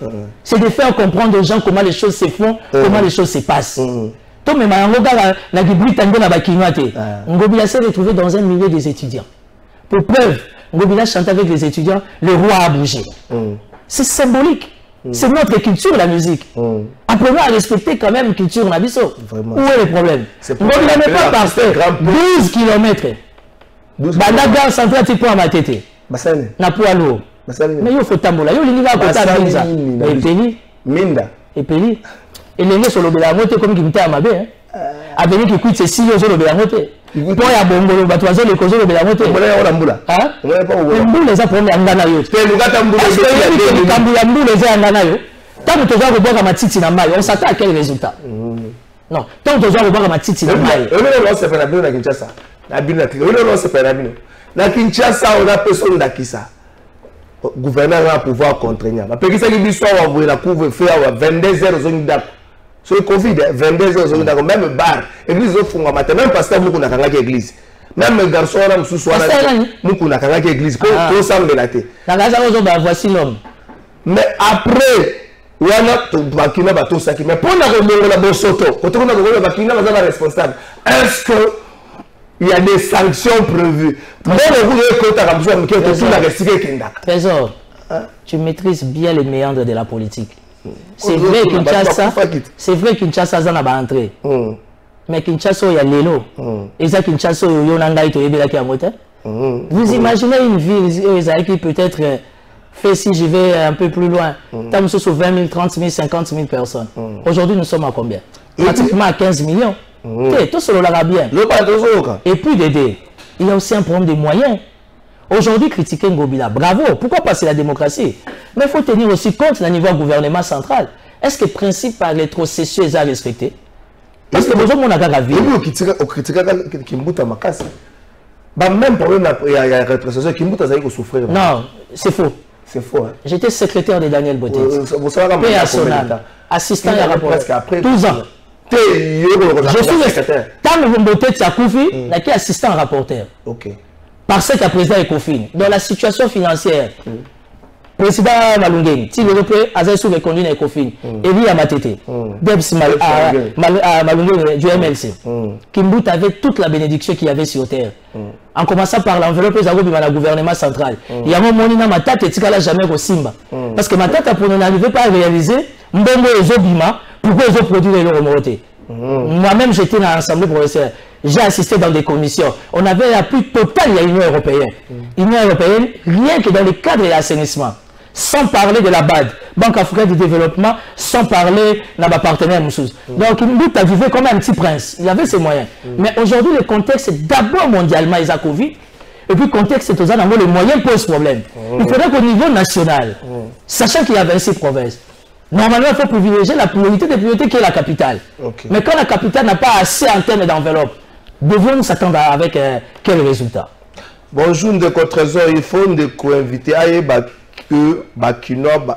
c'est de faire comprendre aux gens comment les choses se font, comment les choses se passent. Toi, même Ngobila s'est retrouvé dans un milieu des étudiants. Pour preuve, Ngobila chante avec les étudiants, le roi a bougé. C'est symbolique, c'est notre culture, la musique. Apprenons à respecter quand même la culture Nabiso. Où est le problème? Ngobila n'est pas pasteur, 12 km. Banaga central tipo à ma tête. Na poids lourd. Mais il faut tambola. Il y a un peu de temps. Minda. Et puis, et les gens sur le bélamote comme qui me t'a amabé. Avenir qui coûte c'est 6 euros sur le bélamote. Pour y a bongo, bah toi le cause le bélamote. On va la mbula. Hein? On va pas où. Mbula les a promis angana yo. C'est le gars tambula. Mbula les a angana yo. Tant que tu vas revoir ma titi na maille, on s'attend à quel résultat? Non. Tant que tu vas revoir ma titi na maille. On se fait la bien à Kinshasa. Na Kinshasa, on a personne d'Akisa. Le gouverneur a pouvoir contraignant. Parce que ça dit soit on la couvre-feu à 22h aux Ondak. Sur le Covid, 22h aux Ondak, même bar, église au fond, même pasteur Moukouna Kangaki église. Même garçon, on a sous soir, Moukouna Kangaki église. Tout ça me l'a été. Voici l'homme. Mais après, on a Bakina Bato Saki. Mais pour la Bosoto, quand on a Bakina, on est responsable. Est-ce que il y a des sanctions prévues? Trésor, tu maîtrises bien les méandres de la politique. C'est vrai Kinshasa n'a pas entré. Mais Kinshasa, il y a l'élo. Et ça, Kinshasa, il y a un vous imaginez une ville qui peut-être fait si je vais un peu plus loin. Tant sur 20 000, 30 000, 50 000 personnes. Aujourd'hui, nous sommes à combien? Pratiquement à 15 millions. Tout cela l'aura bien. Et puis d'aider, il y a aussi un problème de moyens. Aujourd'hui, critiquer Ngobila, bravo, pourquoi pas c'est la démocratie? Mais il faut tenir aussi compte d'un niveau gouvernement central. Est-ce que le principe par rétrocession est respecté? Parce que besoin de la vie. Même problème, il y a rétrocession, Kimbuta a souffrir. Non, c'est faux. C'est faux. J'étais secrétaire de Daniel Botet. Assistant à la rapporteur. 12 ans. Je suis tant que Botet Sakoufi, n'a qu'un assistant rapporteur. Parce que le président est confiné. Dans la situation financière, président Malungeni, si le représentant a sous le conduit est confiné, et lui a matété. Debs Malungeni du MLC. Kimbut avait toute la bénédiction qu'il y avait sur terre. en commençant par l'enveloppe des le gouvernement central. Il y a un moment où ma tête est jamais au Simba. Parce que ma tête, pour n'arriver pas à réaliser, pourquoi ils ont produit les remontées. Moi-même, j'étais dans l'Assemblée professionnelle. J'ai assisté dans des commissions. On avait l'appui total de l'Union européenne. L'Union européenne, rien que dans le cadre de l'assainissement. Sans parler de la BAD, Banque africaine de développement, sans parler de nos partenaires. Donc, il a vécu comme un petit prince. Il avait ses moyens. Mais aujourd'hui, le contexte est d'abord mondialement, il y a Covid. Et puis, le contexte est aux alentours, les moyens posent problème. Il faudrait qu'au niveau national, sachant qu'il y a 26 provinces, normalement, il faut privilégier la priorité des priorités qui est la capitale. Mais quand la capitale n'a pas assez en termes d'enveloppe, devons-nous s'attendre avec quel résultat? Bonjour, de Trésor, il faut nous inviter à que Bakinoise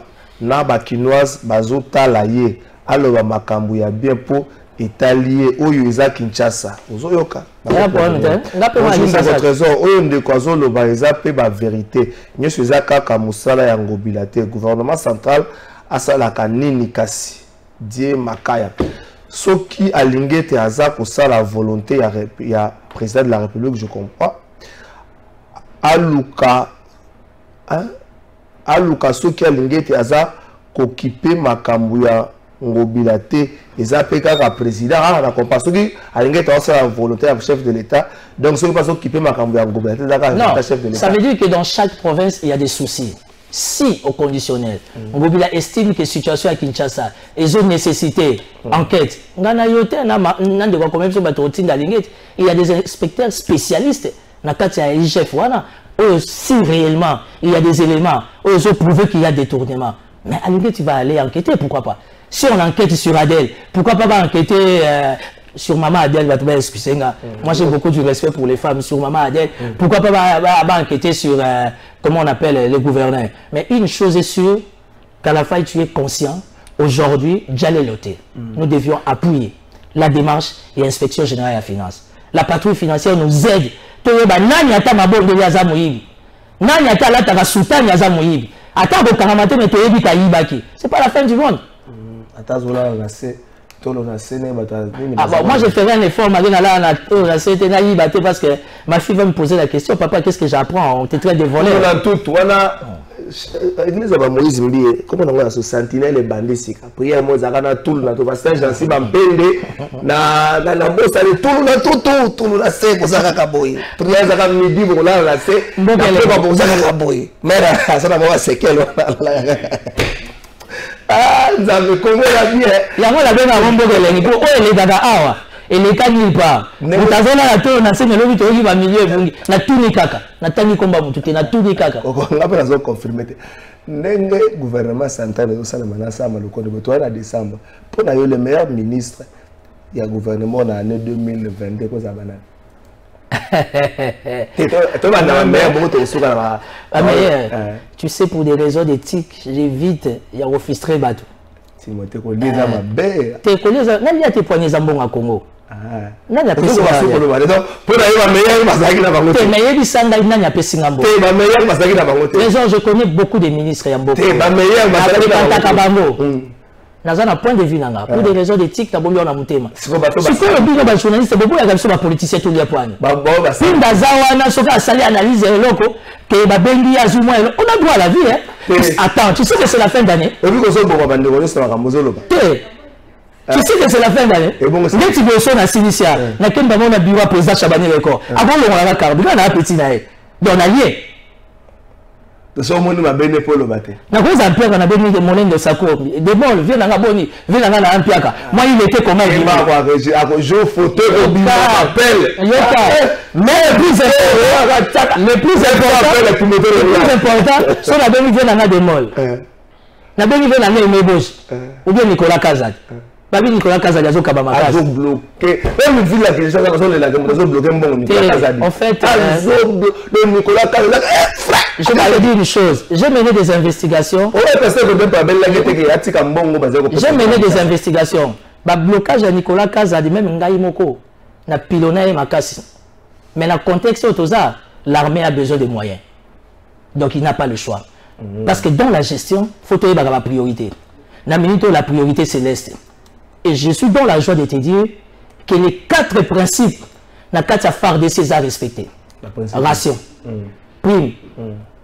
bazota laye alors makambu ya bien pour étaler oyo eza Kinshasa ozoyoka bonjour Trésor oyo ndeko azoloba eza pe ba vérité nyeso eza kaka musala ya ngobila te gouvernement central asalaka nini kasi die makaya soki alingete aza kosala volonté ya président de la République je comprends aluka soki alingete aza kokipe makambu ya ngobila te eza pe kaka président na comprend soki alingete asala volonté ya chef de l'État donc soki pas okipe makambu ya ngobila te kaka chef de l'État. Ça veut dire que dans chaque province il y a des soucis. Si au conditionnel, Ngobila estime que la situation à Kinshasa est une nécessité, enquête, il y a des inspecteurs spécialistes dans le chef. Si réellement il y a des éléments où ils ont prouvé qu'il y a détournement, mais à l'idée tu vas aller enquêter, pourquoi pas? Si on enquête sur Adèle, pourquoi pas enquêter sur Maman Adèle? Moi j'ai beaucoup de respect pour les femmes, sur Maman Adèle, pourquoi pas enquêter sur comment on appelle les gouverneurs? Mais une chose est sûre, qu'à la fin tu es conscient, aujourd'hui, nous devions appuyer la démarche et l'inspection générale de la finance. La patrouille financière nous aide. Nani ata mabonde ya za moyibi. Nani ata lata ka sultan ya za moyibi. Ata ko kanamate me toyebi ka yibaki. C'est pas la fin du monde. Ata zola na se tolo na se ne bata. Moi je ferai un effort malgré là na tolo na se te na yibate parce que ma fille va me poser la question, papa, qu'est-ce que j'apprends? On te traite de voleur. On a tout, on a église ba Moïse Mbié, comment on a ce sentinelle et bandit sika. Prière mo zakana tout na to pasteur Jansi Bampende na bossa de tout na se ko zakaka boy. Prière zakaka midi ko la la se. Après ba ko zakaka boy. Mera ça na mo sekelo. Ah, nzambe komé la bien. Ya mo la bena bombo ke lengi po o ele dada awa. Ele kani pa. Mutazona la to na se melobi to yi ba milieu bungi. Na tuni kaka. Na tangi komba mutute na tuni kaka. Ngapa na zo confirmer te. Ndenge gouvernement central de sala manasa maloko de to na décembre. Pour na yo le meilleur ministre ya gouvernement na année 2022 ko za banana. Tu sais, pour des raisons d'éthique, j'évite y a refusé bateau. Timothée Collier za mabe. Te Collier za nani ate poigné zambon à Congo. Nani a pesi ngamo. Pour na meilleur masaki na bango. Te meilleur bisanga nani a pesi ngamo. Te ba meilleur masaki na bango. Raison, je connais beaucoup de ministres ya mboko. Te ba meilleur masaki na bango. Nazana point de vue nanga pour des raisons d'éthique tabombi on a mutema. Siko le bino ba journaliste beaucoup ya kabisa ba politicien tout ya poani. Ba Pinda zawana soka sali analyse loko que ba bengi azuma on a droit à la vie hein. Attends, tu sais que c'est la fin d'année. Et puis ko so bo ba ndeko ne sera kamozolo ba. Tu sais que c'est la fin d'année. Dès tu veux son à Sinicia, na kemba mona biwa président Chabani record. Avant on a carte, on a petit na e. Donc on a lié. De ce moment, ma belle épaule battait. Na quoi ça perd on a béni de molen de Sako. De bon, viens dans la boni, viens dans la ampiaka. Moi il était comment il va avoir jouer photo au bima appel. Mais le plus important, son a béni vient dans la démol. Na béni vient dans la Mebos. Ou bien Nicolas Kazad. Babi Nicolas Kazad a zoka ba makasi. A bloqué. Même vu la question ça la démonstration bloqué bon Nicolas Kazad. En fait, le Nicolas Kazad. Je vais te dire une chose. J'ai mené des investigations. J'ai mené des investigations. Le blocage de Nicolas Kazad, même Ngaï Moko, na pilonné makasi. Mais dans le contexte où l'armée a besoin de moyens. Donc il n'a pas le choix. Parce que dans la gestion, il faut trouver la priorité. Dans la priorité c'est l'Est. Et je suis dans la joie de te dire que les 4 principes, na 4 phares de César respectés. ration, prime,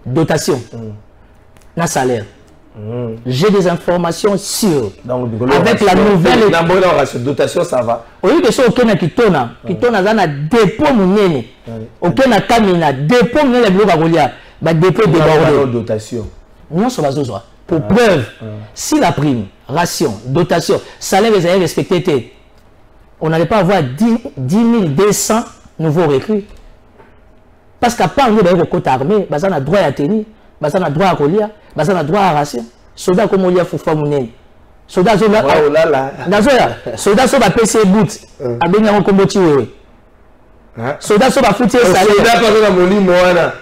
dotation, na salaire. J'ai des informations sûres. Donc, avec la nouvelle dotation, ça va. Au lieu de ça, aucun kitona a dépôt mounene, aucun kamina dépôt mounene le bloc agolia, bah dépôt de dotation. Non, ça va se voir. Pour preuve, si la prime, ration, dotation, salaire les avez respecté, on n'allait pas avoir 10 200 nouveaux recrues. Parce qu'à part nous d'ailleurs au côté armé, bah ça a droit à tenir, bah ça a droit à colia, bah ça a droit à ration. Soldat comme Olia Foufa Mounene. Soldat Zola. Oh là là. Soldat Soba PC boot. Abenya on combo tiwe. Soldat Soba foutu salé. Soldat pas dans moli moana.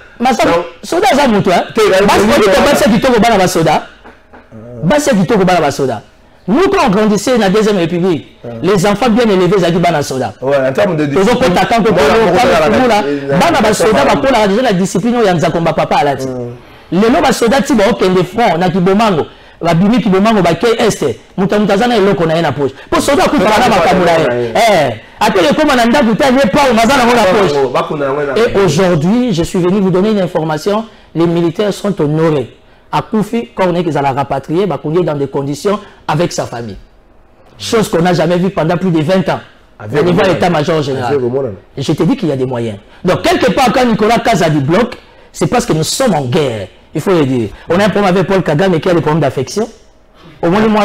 Soldat za mutu hein. Parce que tu basa qui toko bana ba soda. Basa qui toko bana ba soda. Nous quand on grandissait dans la deuxième république, les enfants bien élevés zaki bana soda. Ouais, en termes de discipline. Ils ont quand on bana ba soda ba pour la déjà la discipline ya nzakomba papa alati. Les lois soldats qui vont au front, na kibomango, la bimi kibomango ba ke est, mutamutazana eloko na ena poche. Pour soldat ku fara ba kamula après le commandant d'Abuta n'est pas au mazana la poche. Et aujourd'hui, je suis venu vous donner une information, les militaires sont honorés. À Koufi, quand on est qu'ils allaient rapatrier, bah qu'on est dans des conditions avec sa famille. Chose qu'on n'a jamais vue pendant plus de 20 ans. Au niveau de l'état-major général. Et je te dis qu'il y a des moyens. Donc quelque part quand Nicolas Kaza dit bloc, c'est parce que nous sommes en guerre. Il faut le dire. On a un problème avec Paul Kagame qui a des problèmes d'affection. Au moins, moi,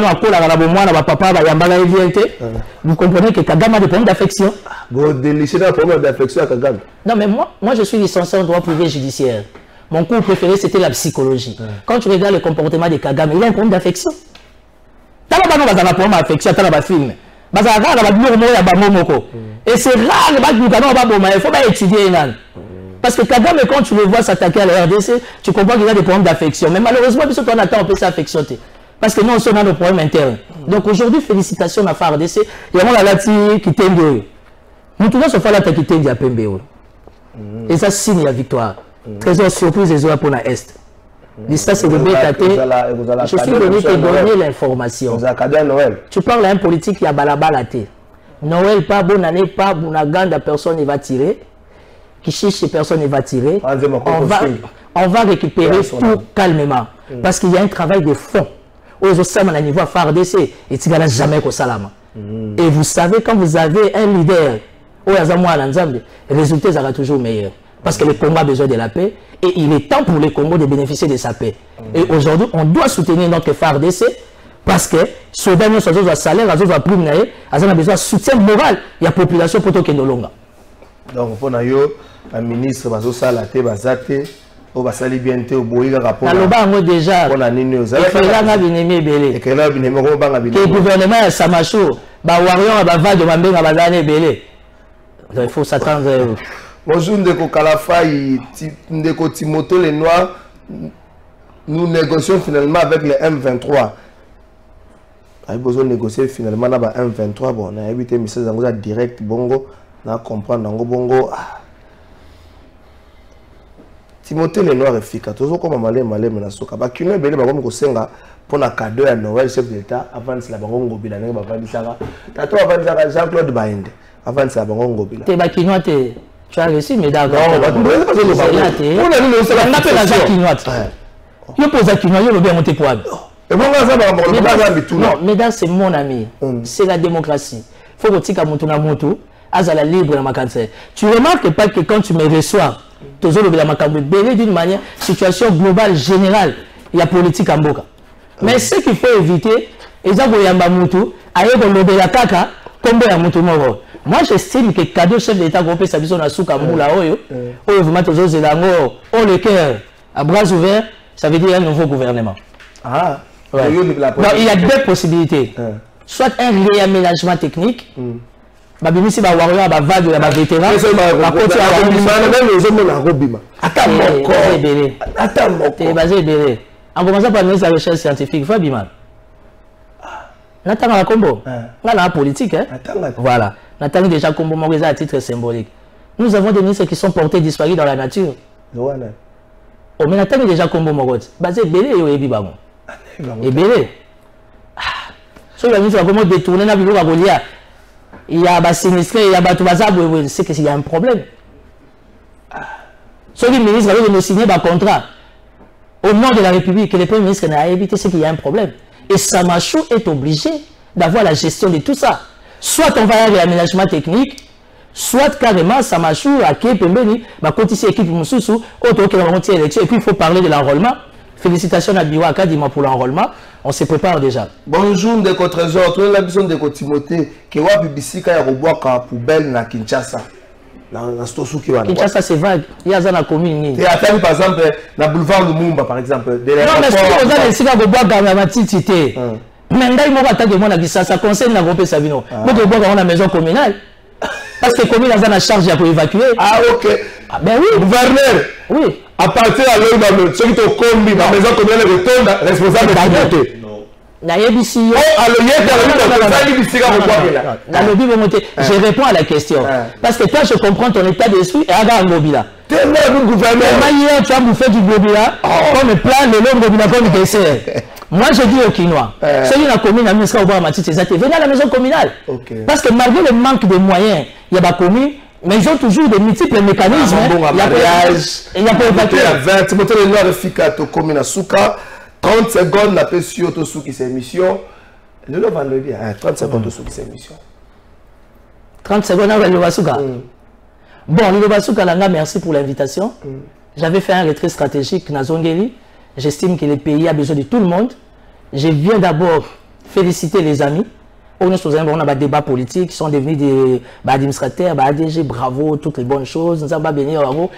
vous comprenez que Kagame a des problèmes d'affection. Vous délichez un problème d'affection à Kagame. Non, mais moi, je suis licencié en droit privé judiciaire. Mon cours préféré, c'était la psychologie. Quand tu regardes le comportement de Kagame, il a un problème d'affection. Tu n'as pas un problème d'affection, tu as un film. Et c'est rare, il faut pas étudier. Parce que Kagame, quand tu le vois s'attaquer à la RDC, tu comprends qu'il a des problèmes d'affection. Mais malheureusement, puisque on attend, on peut s'affectionner. Parce que nous, on a nos problèmes internes. Donc aujourd'hui, félicitations à la RDC. Il y a un lati qui t'aime. Nous tous se faire la qui t'aime à Pembe. Et ça signe la victoire. Trésor surprise des pour la Est. Ça, c'est le BKT. Je suis venu te donner l'information. Tu parles à un politique qui a balabalaté. Noël, pas bonne année, pas bonaganda, personne ne va tirer. Qui cherche personne ne va tirer. On va récupérer tout calmement. Parce qu'il y a un travail de fond. Aux Osama, à niveau FARDC, et tu n'as jamais qu'au Salama. Et vous savez, quand vous avez un leader, le résultat sera toujours meilleur. Parce que le Congo a besoin de la paix. Et il est temps pour le Congo de bénéficier de sa paix. Et aujourd'hui, on doit soutenir notre FARDC. Parce que ce dernier soit salaire, il a besoin de soutien moral. Il y a la population pour tout Kendolonga. Donc, pour nous, le ministre Bazosala te bazate o basali bien te o boyiga rapport aloba ngo déjà pour la nini ozala ekela binemi belé ekela binemi ko banga binemi le gouvernement ya Samacho ba warrior ba vade ba mbenga bazane belé. Donc il faut s'attendre. Bonjour ndeko Kalafai ndeko Timothée les Noirs, nous négocions finalement avec les M23. Ay besoin négocier finalement na ba M23 bon na éviter message zango direct bongo na comprendre nango bongo. Timothée les Noirs efficace. Toujours comme malé na soka. Ba kino belé ba comme ko senga pour na cadeau à Noël chef d'État avant la bango ngobila ne ba vandi saka. Tato avant saka Jean-Claude Bainde. Avant la bango ngobila. Te ba kino te tu as réussi mais d'accord. Non, on appelle la Jacquinoite. Yo pose à kino yo bien monter pour. Non, mesdames, c'est mon ami. C'est la démocratie. Il faut que tu aies azala libre dans ma cancer. Tu remarques pas que quand tu me reçois, d'une manière, situation globale, générale, il y a politique en boca. Mais ce qu'il faut éviter, moi j'estime que cadeau chef d'État groupe Sabiso na souka moula oyo, vraiment toujours zelango, le cœur à bras ouverts, ça veut dire un nouveau gouvernement. Ah. Ouais. Non, il y a deux possibilités. Soit un réaménagement technique. Babimisi ba warrior ba vague ba vétéran. Attends basé belé. En commençant par la recherche scientifique, faut bima. N'attends la combo. Là la politique hein. Voilà. N'attends déjà combo moi à titre symbolique. Nous avons des ministres qui sont portés disparus dans la nature. Oh mais n'attends déjà combo moi basé belé yo ebiba mo. Et belé. So la ministre va comment détourner na biloko Golia. Il y a sinistré, il y a tout bazar, c'est qu'il y a un problème. Soit le ministre avait de signer un contrat au nom de la République, que le Premier ministre n'a évité, c'est qu'il y a un problème. Et Samachou est obligé d'avoir la gestion de tout ça. Soit on va avoir l'aménagement technique, soit carrément Samachou, à Kepembeni, va continuer l'équipe Moussoussou, autre que la élection. Et puis il faut parler de l'enrôlement. Félicitations à Biwa Kadima pour l'enrôlement. On se prépare déjà. Bonjour, Ndeko Trésor. Tu as la besoin de Timothée, qui est à BBC, qui est à poubelle à Kinshasa. Kinshasa, c'est vague. Il y a la commune. Et attends, par exemple, dans le boulevard Lumumba, par exemple. Non, mais si on a laissé la boîte dans la titité. Mais il m'a attaqué moi ça concerne la groupe Sabino. Moi je bois dans la maison communale. Parce que la commune a la charge pour évacuer. Ah ok. Ah, ben oui. Gouverneur. Oui. À partir de là, ceux qui ont commis la maison communale retourne responsable de la communauté. Je réponds à la question. Parce que quand je comprends ton état d'esprit, et à Ngobila. Tu as bouffé du Ngobila comme plat, le long Ngobila comme dessert. Moi, je dis aux Quinois, ceux qui ont commis la ministre venez à la maison communale. Parce que malgré le manque de moyens, il y a des communes, mais ils ont toujours des multiples mécanismes. Il y a il y a pas évacué. 20 motos de noir de Fika, to commune à Souka. 30 secondes, la paix sur tout qui c'est émission. Le vendredi, 30 secondes, tout qui c'est émission. 30 secondes avec le Basuka. Bon, le Basuka, merci pour l'invitation. J'avais fait un retrait stratégique dans Zongeli. J'estime que le pays a besoin de tout le monde. Je viens d'abord féliciter les amis. On a des débats politiques qui sont devenus des administrateurs, des ADG, bravo, toutes les bonnes choses. Nous avons béni, bravo.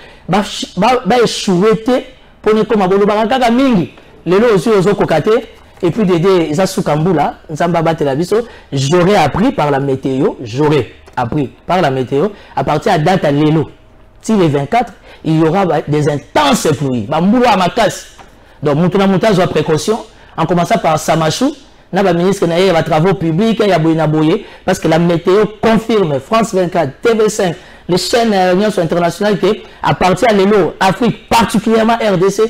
Souhaiter pour nous comme Baraka Mingi. Les lots aussi aux Kokate. Et puis d'aider Zasukambula, j'aurais appris par la météo, à partir de la date à l'élo. Si les 24, il y aura des intenses pluies. Donc, nous avons précaution, en commençant par Samachou, le ministre des travaux publics, il y a Boynaboye, parce que la météo confirme, France 24, TV5, les chaînes Union internationales, qu'à partir de l'élo, Afrique, particulièrement RDC,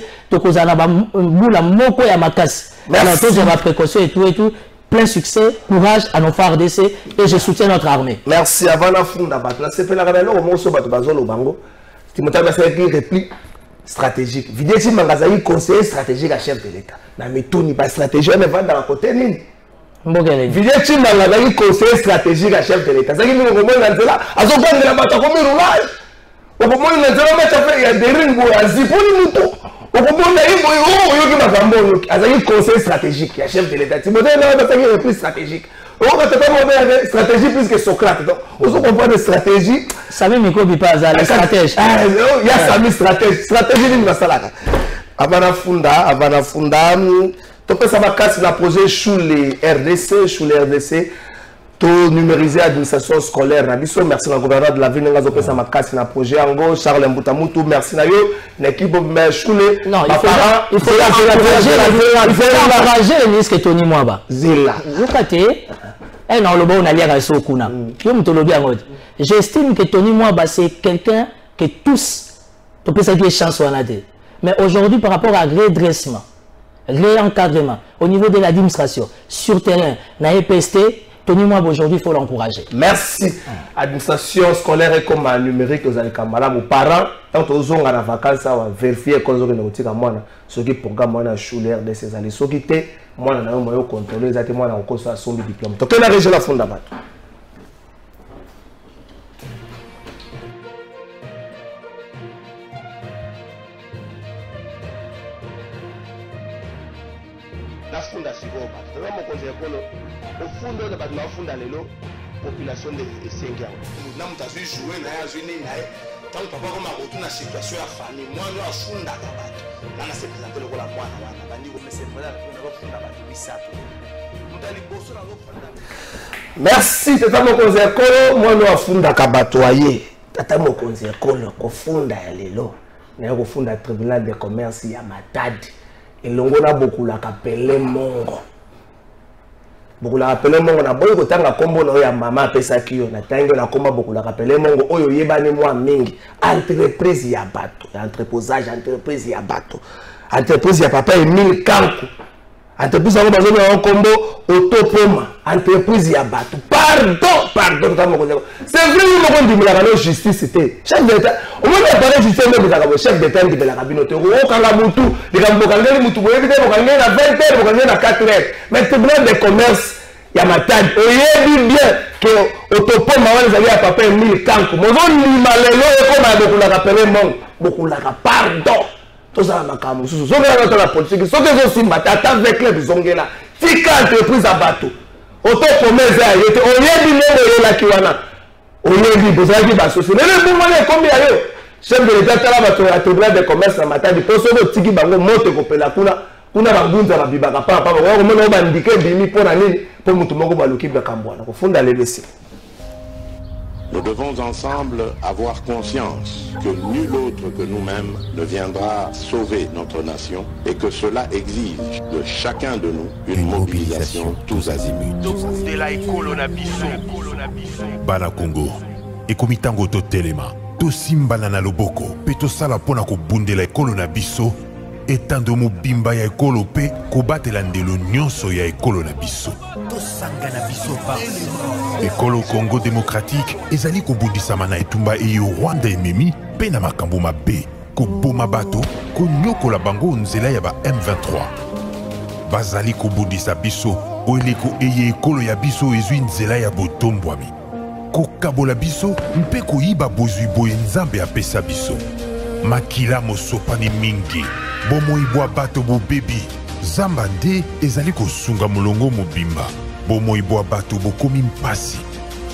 merci. La précaution et tout. Plein succès, courage à nos phares RDC et je soutiens notre armée. Merci. Avant la fin de la bataille, c'est la réplique stratégique. Vidéo si Mangazaï conseiller stratégique à chef de l'État. Na métoni pas stratégie, on ne va dans la côté ni. Vidéo si Mangazaï conseiller stratégique à chef de l'État. Ça qui nous remonte dans cela. À son point de la bataille comme roulage. Au moment où nous allons mettre il y a des rings pour azir pour nous tout. Au moment où il conseil stratégique, il y a chef de l'État. Timothée est plus stratégique. On va pas stratégie plus que Socrate. Donc, on se comprend de stratégie. Samy Miko Bipaza, la stratège. Il y a Samy stratège. Stratégie d'une masala. Avana Funda. Tu peux savoir qu'à la projet sous les RDC. Tout numériser l'administration scolaire. Merci au gouverneur de la ville. Nous avons fait un projet en Charles Mbutamutu. Merci à l'équipe. Non, il faut encourager le ministre Tony Mwaba. Zéla. J'estime que Tony Mwaba, c'est quelqu'un que tous, tu peux savoir chance ou mais aujourd'hui, par rapport à redressement, réencadrement, au niveau de l'administration, sur terrain, dans EPST, Tony Mwaba aujourd'hui, il faut l'encourager. Merci. Administration scolaire et comme numérique, vous allez comme parents, quand vous avez la vacance, vous allez vérifier quand vous avez ce qui programme la chouler de ces années. Ce qui était, moi, je vais contrôler exactement la cause de son diplôme. Donc, quelle région la fondamentaire? La fondation, au fond de la fondation, population de 5 ans. Nous avons joué, tant que papa comme a une situation à famille, moi nous avons fondé la batte. Là, on s'est présenté le rôle à moi, merci, tata mokonzi ekolo, moi nous avons fondé la batoyer. Tata mokonzi ekolo, ko fondé lelo. Na ko fondé tribunal de commerce ya Matadi. Et l'on a beaucoup la capelle mongo. Beaucoup la capelle mongo na boy ko tanga kombo na ya mama pesa kiyo na tango na komba beaucoup la capelle mongo oyo yebani mwa mingi entreprise ya bato, entreposage entreprise ya bato. Entreprise ya papa Emile Kanku. Entreprise ya bazo na kombo Autopoma. entreprise ya bato pardon c'est vrai moko ndimela kana justice te chef d'état au moins pas justice même bizaka bo chef d'état ndimela kabino te o kanga mutu likambo kangeli mutu boye bite bokangeli na 20h bokangeli na 4h mais tribunal de commerce ya Matadi oyebi bien que otopo mawana zali ya papa Emile Kanko mozo ndima lelo ekoma bokulaka pele mon bokulaka pardon tout ça makambo susu so ngela dans la politique so que zo simba tata avec les bizongela tika entreprise à bateau auto commerce ya yote oyebi nene yola kiwana oyebi bozaki ba société le bon mole combien yo chef de l'état tala bato ya tribunal de commerce na Matadi poso ko tiki bango moto ko pela kuna bangunza babibaka papa ko mona ba ndike bimi pona nini po mutu moko baluki bakambwana ko funda lelesi. Nous devons ensemble avoir conscience que nul autre que nous-mêmes ne viendra sauver notre nation et que cela exige de chacun de nous une mobilisation tous azimuts. Bana Congo, ekomitango to telema, to simbana na loboko, pe to sala pona ko bundela ekolo na biso, etando mobimba ya ekolo pe ko batela ndelo nyonso ya ekolo na biso. To sangana biso par ekolo Congo démocratique ezali kobundisama na etumba eyo Rwanda ememi pe na makambo mabe koboma bato konyokola bango nzela ya ba M23 bazali kobundisa biso oeleko eye ekolo ya biso ezwi nzela ya botombwami kokabola biso mpe koyiba bozwi boye nzambe apesa biso makila mosopani mingi bomoibwa bato bobebi zamba nde ezali kosunga molongo mobimba bomoibwa bato bokomi mpasi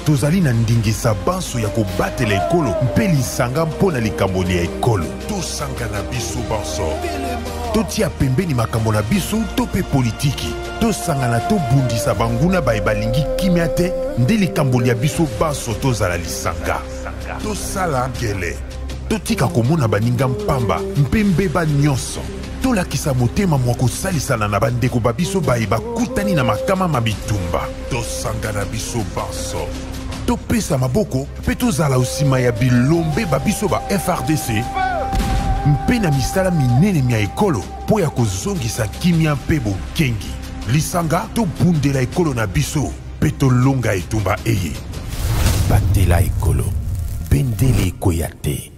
tozali na ndingisa banso ya kobatela ekolo mpe lisanga mpona likambo ya ekolo tosanga na biso banso totia pembeni makambo na biso to pe politiki tosangana tobundisa banguna baye balingi kimia te nde likambo ya biso banso tozala lisanga tosala ngele totika komona baninga mpamba mpe mbeba nyonso tolakisa motema mwa kosalisana na bandeko babiso baye bakutani na makama mabitumba tosanga na biso banso topesa maboko mpe tozala osima ya bilombe babiso ba FRDC mpe na misala minene mia ekolo mpo ya kozongisa kimia mpe bokengi lisanga tobundela ekolo na biso mpe tolonga etumba eye batela ekolo bendele ekoya te.